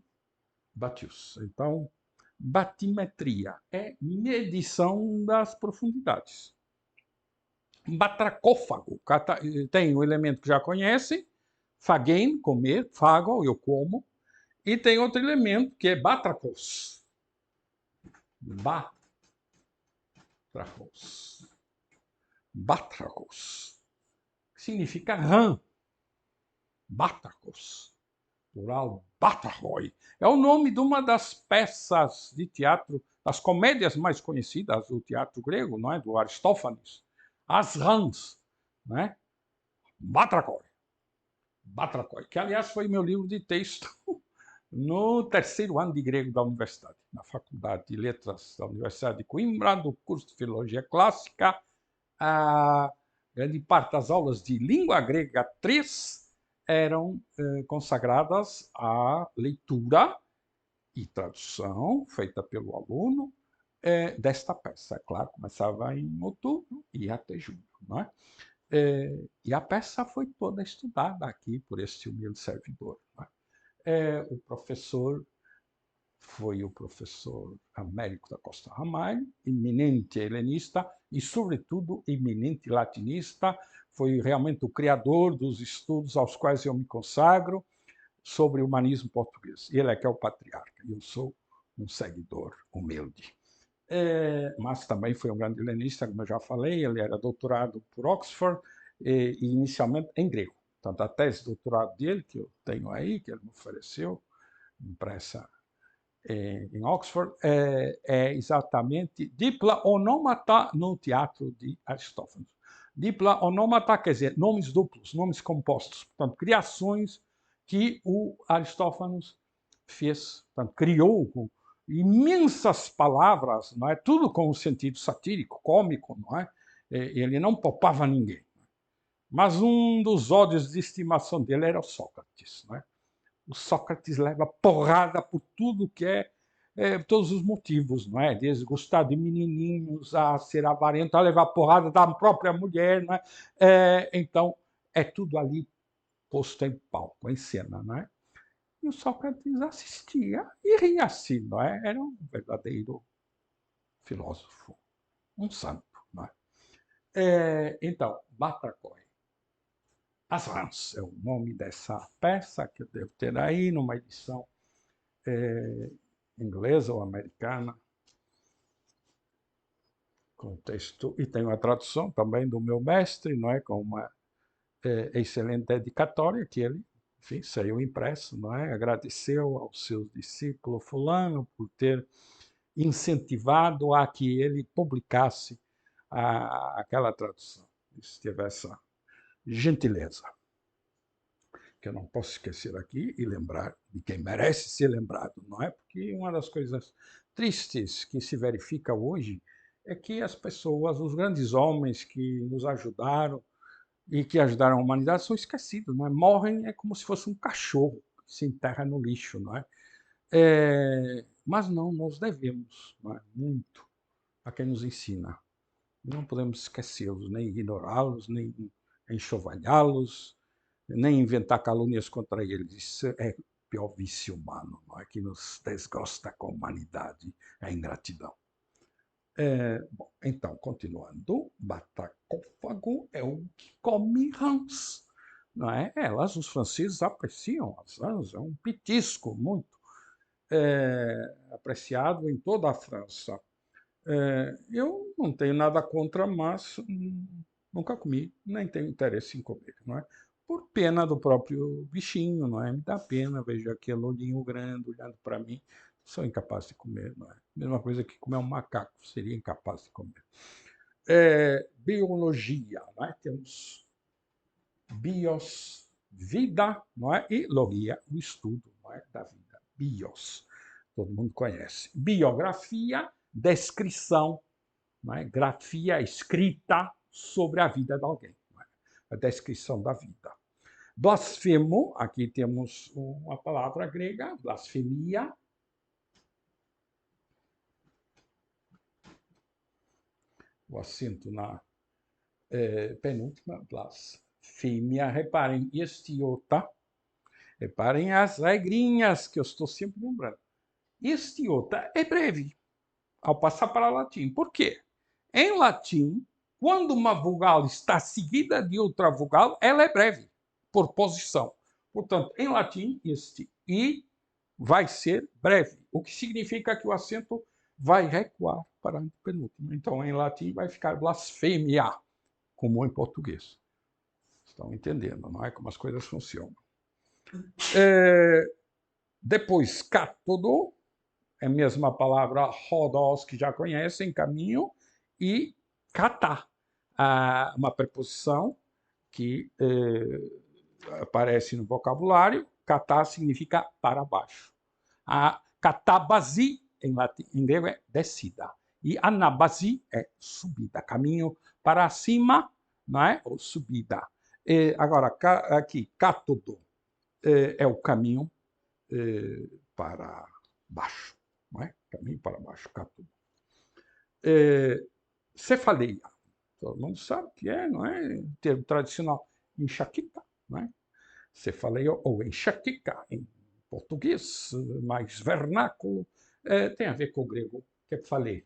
Batius. Então, batimetria é medição das profundidades. Batracófago tem um elemento que já conhecem, fagen, comer, fago, eu como, e tem outro elemento que é batracos. Batracos. Significa rã. Batracos. Plural, batrachoi. É o nome de uma das peças de teatro, das comédias mais conhecidas do teatro grego, não é? Do Aristófanes. As rãs, não é? Batrachoi. Batrachoi, que aliás foi meu livro de texto no terceiro ano de grego da universidade, na Faculdade de Letras da Universidade de Coimbra, do curso de Filologia Clássica. A grande parte das aulas de língua grega 3 eram consagradas à leitura e tradução feita pelo aluno desta peça. É claro, começava em outubro e ia até junho. Não é? E a peça foi toda estudada aqui por este humilde servidor. Não é? O professor foi o professor Américo da Costa Ramalho, eminente helenista e, sobretudo, eminente latinista. Foi realmente o criador dos estudos aos quais eu me consagro sobre o humanismo português. Ele é que é o patriarca, e eu sou um seguidor humilde. Mas também foi um grande helenista, como eu já falei. Ele era doutorado por Oxford, e inicialmente em grego. Portanto, a tese de doutorado dele, que eu tenho aí, que ele me ofereceu, impressa em Oxford, é exatamente dipla onômata no teatro de Aristófanes. Dipla onômata quer dizer nomes duplos, nomes compostos, portanto, criações que o Aristófanes fez, portanto, criou com imensas palavras, não é? Tudo com um sentido satírico, cômico, não é? Ele não poupava ninguém. Mas um dos ódios de estimação dele era o Sócrates, não é? O Sócrates leva porrada por tudo que todos os motivos, não é? Desde gostar de menininhos, a ser avarento, a levar porrada da própria mulher, não é? Então, é tudo ali posto em palco, em cena, não é? E o Sócrates assistia e ria-se, não é? Era um verdadeiro filósofo, um santo, não é? Então, Batrachoi. As Rãs é o nome dessa peça que eu devo ter aí numa edição inglesa ou americana, com texto, e tem uma tradução também do meu mestre, não é, com uma excelente dedicatória que ele, enfim, saiu impresso, não é, agradeceu ao seu discípulo fulano por ter incentivado a que ele publicasse aquela tradução, se tivesse essa gentileza, que eu não posso esquecer aqui e lembrar de quem merece ser lembrado, não é? Porque uma das coisas tristes que se verifica hoje é que as pessoas, os grandes homens que nos ajudaram e que ajudaram a humanidade são esquecidos, não é? Morrem como se fosse um cachorro que se enterra no lixo, não é? Mas não, nós devemos, não é? Muito a quem nos ensina. Não podemos esquecê-los, nem ignorá-los, nem enxovalhá-los, nem inventar calúnias contra eles. Isso é pior vício humano, não é? Que nos desgosta com a humanidade, é a ingratidão. Bom, então, continuando, batacófago é o que come rãs, não é? Os franceses apreciam as rãs, é um petisco muito apreciado em toda a França. Eu não tenho nada contra, mas nunca comi, nem tenho interesse em comer, não é? Por pena do próprio bichinho, não é? Me dá pena, vejo aquele olhinho grande olhando para mim, sou incapaz de comer, não é? Mesma coisa que comer um macaco, seria incapaz de comer. Biologia, não é? Temos bios, vida, não é? E logia, o estudo, não é? Da vida. Bios, todo mundo conhece. Biografia, descrição, não é? Grafia, escrita sobre a vida de alguém, não é? A descrição da vida. Blasfemo, aqui temos uma palavra grega, blasfemia. O acento na penúltima, blasfêmia. Reparem, este iota, reparem as regrinhas que eu estou sempre lembrando. Este iota é breve ao passar para latim. Por quê? Em latim, quando uma vogal está seguida de outra vogal, ela é breve, por posição. Portanto, em latim, este I vai ser breve, o que significa que o acento vai recuar para a penúltima. Então, em latim, vai ficar blasfêmia, como em português. Estão entendendo, não é? Como as coisas funcionam. Depois, cátodo, é a mesma palavra rodós, que já conhecem, caminho, e catá, uma preposição que aparece no vocabulário. Catá significa para baixo. A catabasi, em grego, é descida. E anabasi é subida, caminho para cima, não é? Ou subida. Agora, aqui, cátodo é o caminho para baixo, não é? Caminho para baixo, cátodo. Cefaleia, todo mundo sabe que é, não é? Termo tradicional, enxaqueca, não é? Cefaleia ou enxaqueca, em português, mais vernáculo, tem a ver com o grego kefalê.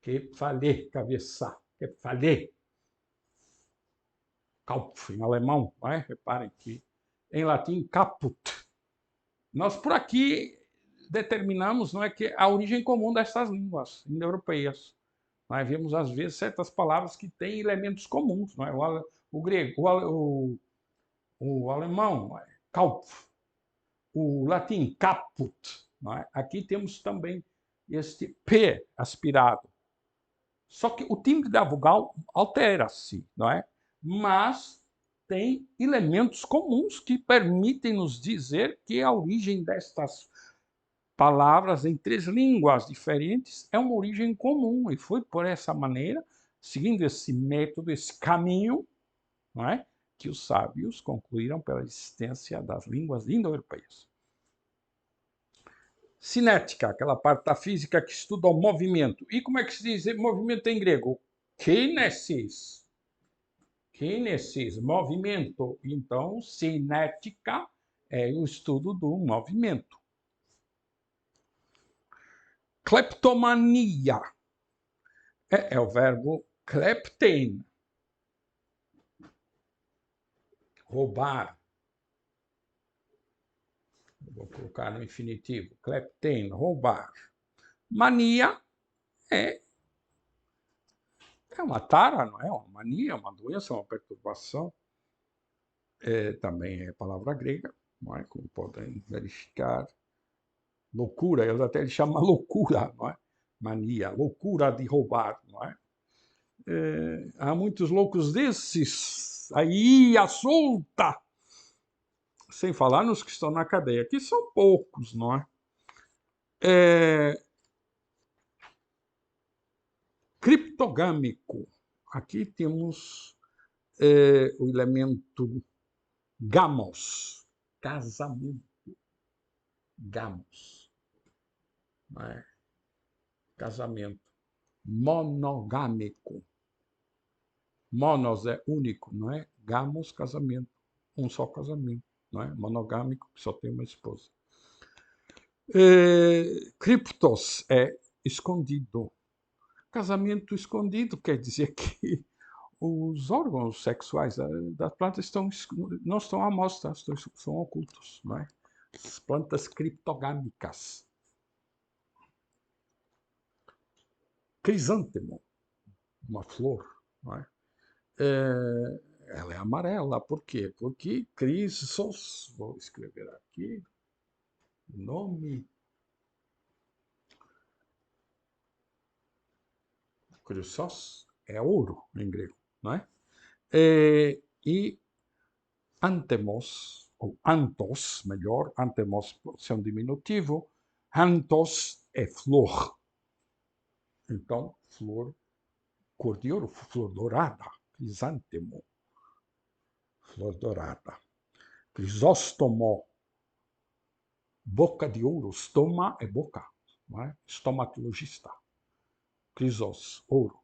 Kefalê, cabeça, kefalê. Kopf, em alemão, não é? Reparem que em latim, caput. Nós por aqui determinamos, não é, que a origem comum dessas línguas indo-europeias. Nós vemos, às vezes, certas palavras que têm elementos comuns, não é? O grego, o alemão, Kaupf, o latim caput, não é? Aqui temos também este P aspirado. Só que o timbre da vogal altera-se, não é? Mas tem elementos comuns que permitem nos dizer que a origem destas palavras em 3 línguas diferentes é uma origem comum, e foi por essa maneira, seguindo esse método, esse caminho, não é, que os sábios concluíram pela existência das línguas indo-europeias. Cinética, aquela parte da física que estuda o movimento. E como é que se diz movimento em grego? Kinesis. Kinesis, movimento. Então, cinética é o estudo do movimento. Kleptomania é o verbo kleptein, roubar. Vou colocar no infinitivo. Kleptein, roubar. Mania é uma tara, não é? Uma mania, uma doença, uma perturbação. Também é palavra grega, não é? Como podem verificar. Loucura, eles até chamam loucura, não é? Mania, loucura de roubar, não é? Há muitos loucos desses aí à solta, sem falar nos que estão na cadeia, que são poucos, não é? Criptogâmico. Aqui temos o elemento gamos, casamento. Gamos, não é? Casamento. Monogâmico. Monos é único, não é? Gamos, casamento. Um só casamento. não é? Monogâmico, que só tem uma esposa. Cryptos é escondido. Casamento escondido quer dizer que os órgãos sexuais da planta não estão à mostra, são ocultos, não é? As plantas criptogâmicas. Crisântemo, uma flor, não é? Ela é amarela, por quê? Porque Crisos, vou escrever aqui, nome, Chrysos é ouro em grego, não é? E antemos, ou antos, melhor, antemos pode ser um diminutivo, antos é flor. Então, flor, cor de ouro, flor dourada, crisântemo, flor dourada. Crisóstomo, boca de ouro, stoma é boca, não é? Estomatologista. Crisos, ouro.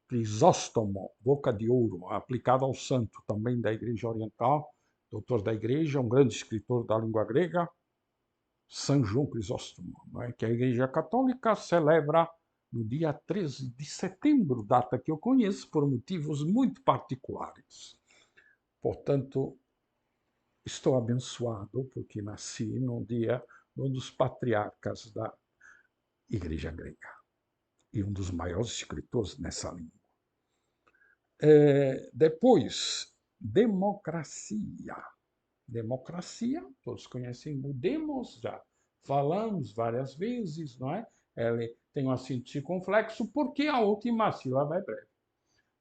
Crisóstomo, boca de ouro, aplicada ao santo, também da Igreja Oriental, doutor da Igreja, um grande escritor da língua grega, São João Crisóstomo, não é? Que a Igreja Católica celebra no dia 13 de setembro, data que eu conheço por motivos muito particulares. Portanto, estou abençoado porque nasci num dia de um dos patriarcas da Igreja grega e um dos maiores escritores nessa língua. Depois, democracia. Democracia, todos conhecem o demos, já falamos várias vezes, não é? Ela tem um acento circunflexo porque a última sílaba é breve.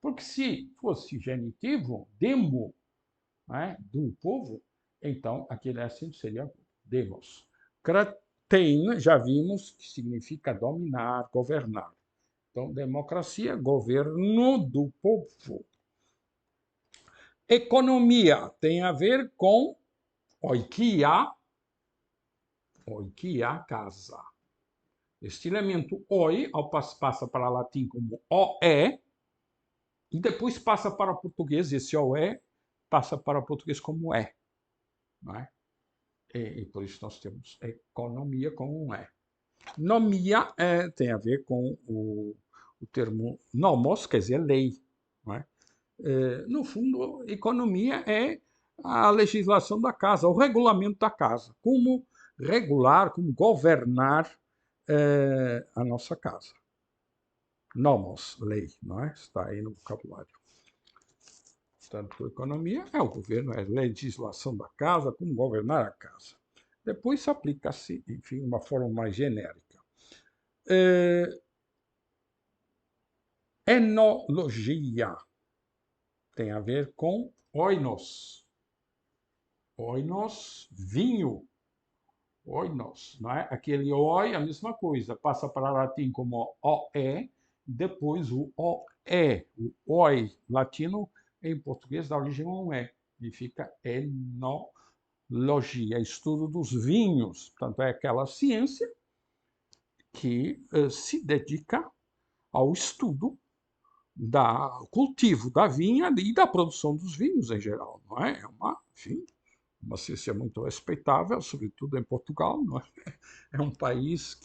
Porque se fosse genitivo, demo, não é? Do povo, então aquele acento seria demos. Kratein, já vimos que significa dominar, governar. Então, democracia, governo do povo. Economia tem a ver com oikia, casa. Este elemento oi passa para latim como oe, e depois passa para o português, esse oe passa para o português como é. Não é? E por isso nós temos economia com um e. Nomia tem a ver com o termo nomos, quer dizer lei. Não é? No fundo, economia é a legislação da casa, o regulamento da casa. Como regular, como governar a nossa casa. Nomos, lei, não é? Está aí no vocabulário. Portanto, economia é o governo, é a legislação da casa, como governar a casa. Depois aplica-se, enfim, uma forma mais genérica. Enologia tem a ver com oinos. Oinos, vinho. Oinos, não é? Aquele oi, a mesma coisa, passa para latim como oe, depois o oe, o oi latino, em português dá origem a um e, e fica enologia, estudo dos vinhos. Portanto, é aquela ciência que se dedica ao estudo do cultivo da vinha e da produção dos vinhos em geral, não é? É enfim, uma ciência muito respeitável, sobretudo em Portugal, não é? É um país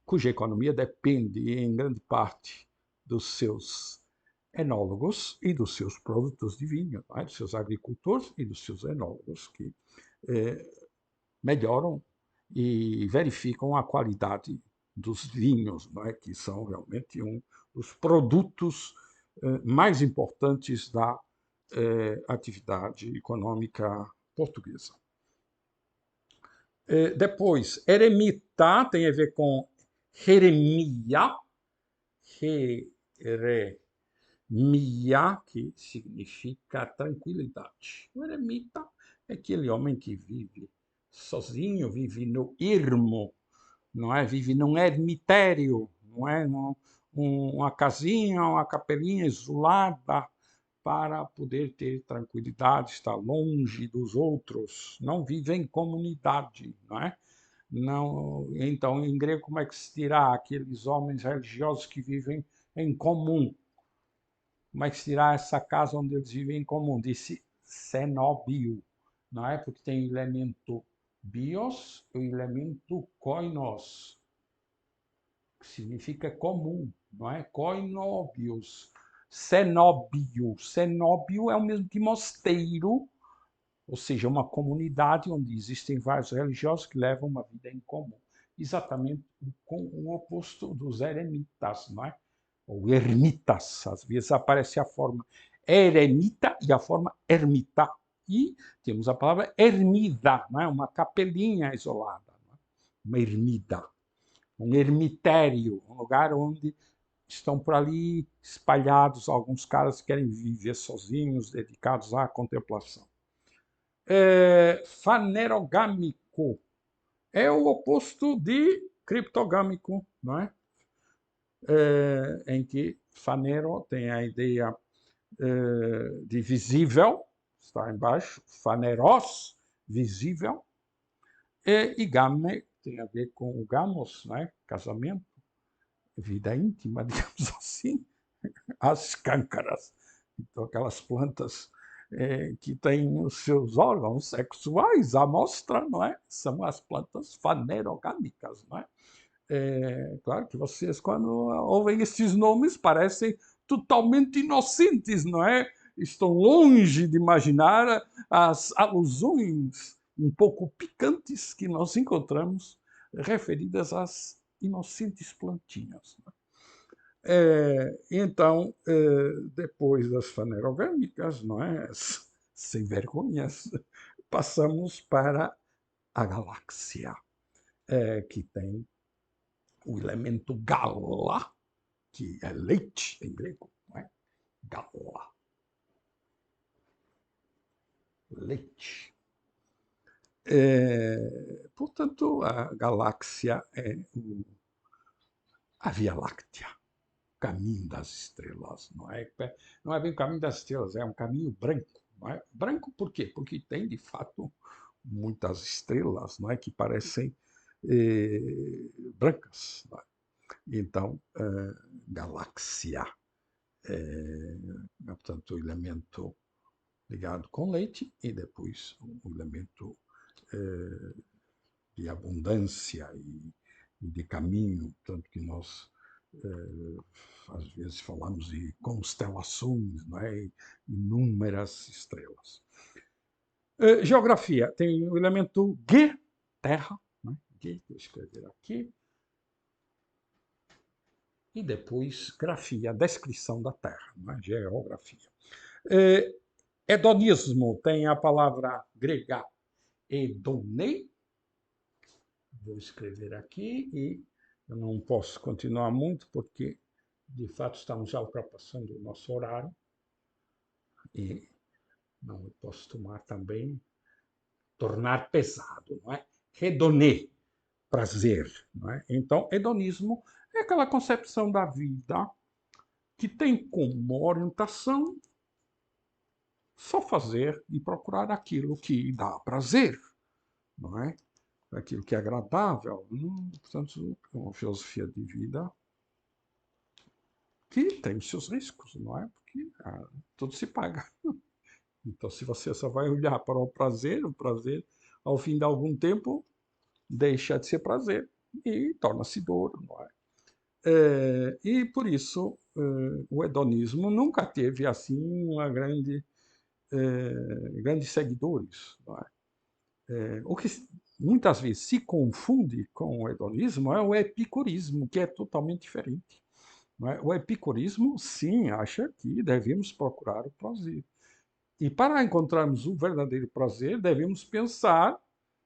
cuja economia depende, em grande parte, dos seus enólogos e dos seus produtores de vinho, não é? Dos seus agricultores e dos seus enólogos, que melhoram e verificam a qualidade dos vinhos, não é? Que são realmente um dos produtos mais importantes da atividade econômica portuguesa. Depois, eremita tem a ver com jeremia, que significa tranquilidade. O eremita é aquele homem que vive sozinho, vive no ermo, não é? Vive num ermitério, não é? Uma casinha, uma capelinha isolada, para poder ter tranquilidade, estar longe dos outros, não vive em comunidade, não é? Não, então, em grego, como é que se dirá aqueles homens religiosos que vivem em comum? Como é que se dirá essa casa onde eles vivem em comum? Disse cenóbio. não é? Porque tem o elemento bios e o elemento koinos, que significa comum, não é? Koinobios, cenóbio. Cenóbio é o mesmo que mosteiro, ou seja, uma comunidade onde existem vários religiosos que levam uma vida em comum. Exatamente com o oposto dos eremitas, não é? Ou ermitas. Às vezes aparece a forma eremita e a forma ermita. E temos a palavra ermida, não é? Uma capelinha isolada, não é? Uma ermida. Um ermitério, um lugar onde estão por ali espalhados alguns caras que querem viver sozinhos, dedicados à contemplação. Fanerogâmico é o oposto de criptogâmico, não é? Em que fanero tem a ideia de visível, está embaixo, faneros, visível, e game tem a ver com o gamos, não é? Casamento, vida íntima, digamos assim, as câncaras, então aquelas plantas que têm os seus órgãos sexuais à mostra, não é? São as plantas fanerogâmicas, não é? Claro que vocês, quando ouvem esses nomes, parecem totalmente inocentes, não é? Estão longe de imaginar as alusões um pouco picantes que nós encontramos referidas às inocentes plantinhas. Então, depois das fanerogâmicas, não é? Sem vergonhas, passamos para a galáxia, que tem o elemento gala, que é leite em grego, não é? Gala, leite. Portanto, a galáxia é a Via Láctea, caminho das estrelas, não é? Não é bem o caminho das estrelas, é um caminho branco, não é? Branco por quê? Porque tem, de fato, muitas estrelas, não é? Que parecem brancas, não é? Então, galáxia portanto, o elemento ligado com leite e depois o elemento de abundância e de caminho, tanto que nós às vezes falamos de constelações, não é? Inúmeras estrelas. Geografia tem o elemento G, terra, né? G, vou escrever aqui, e depois grafia, descrição da terra, né? Geografia. Hedonismo tem a palavra grega hedonei, vou escrever aqui, e eu não posso continuar muito porque de fato estamos já ultrapassando o nosso horário e não posso tomar também, tornar pesado, não é? Hedonê, prazer, não é? Então, hedonismo é aquela concepção da vida que tem como orientação só fazer e procurar aquilo que dá prazer, não é? Aquilo que é agradável. Portanto, é uma filosofia de vida que tem seus riscos, não é? Porque tudo se paga. Então, se você só vai olhar para o prazer, ao fim de algum tempo, deixa de ser prazer e torna-se dor, não é? E por isso o hedonismo nunca teve assim uma grandes seguidores, não é? O que muitas vezes se confunde com o hedonismo é o epicurismo, que é totalmente diferente. Não é? O epicurismo, sim, acha que devemos procurar o prazer. E para encontrarmos o verdadeiro prazer, devemos pensar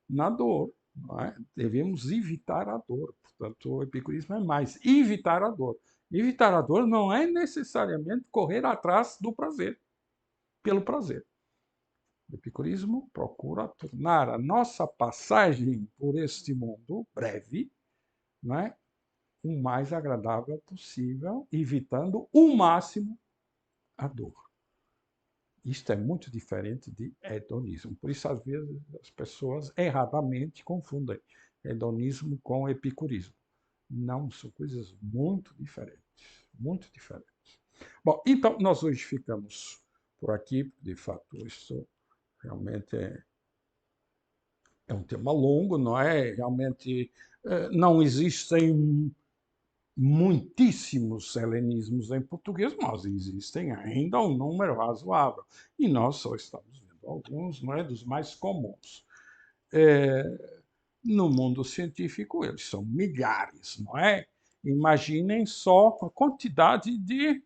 na dor. Não é? Devemos evitar a dor. Portanto, o epicurismo é mais evitar a dor. Evitar a dor não é necessariamente correr atrás do prazer, pelo prazer. O epicurismo procura tornar a nossa passagem por este mundo breve, não é? O mais agradável possível, evitando o máximo a dor. Isto é muito diferente de hedonismo. Por isso, às vezes, as pessoas erradamente confundem hedonismo com epicurismo. Não, são coisas muito diferentes. Muito diferentes. Bom, então nós hoje ficamos por aqui. De fato, isso realmente É um tema longo, não é? Realmente não existem muitíssimos helenismos em português, mas existem ainda um número razoável. E nós só estamos vendo alguns, não é, dos mais comuns. No mundo científico, eles são milhares, não é? Imaginem só a quantidade de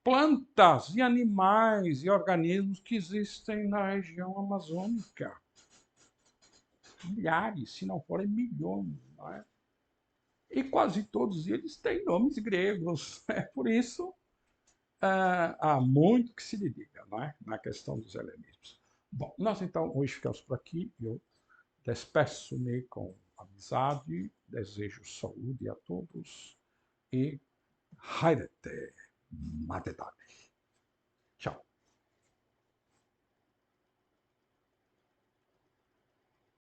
plantas e animais e organismos que existem na região amazônica. Milhares, se não forem milhões, não é? E quase todos eles têm nomes gregos. É por isso há muito que se lhe diga, não é? Na questão dos helenismos. Bom, nós então hoje ficamos por aqui. Eu despeço-me com amizade, desejo saúde a todos e Haidete Matedade.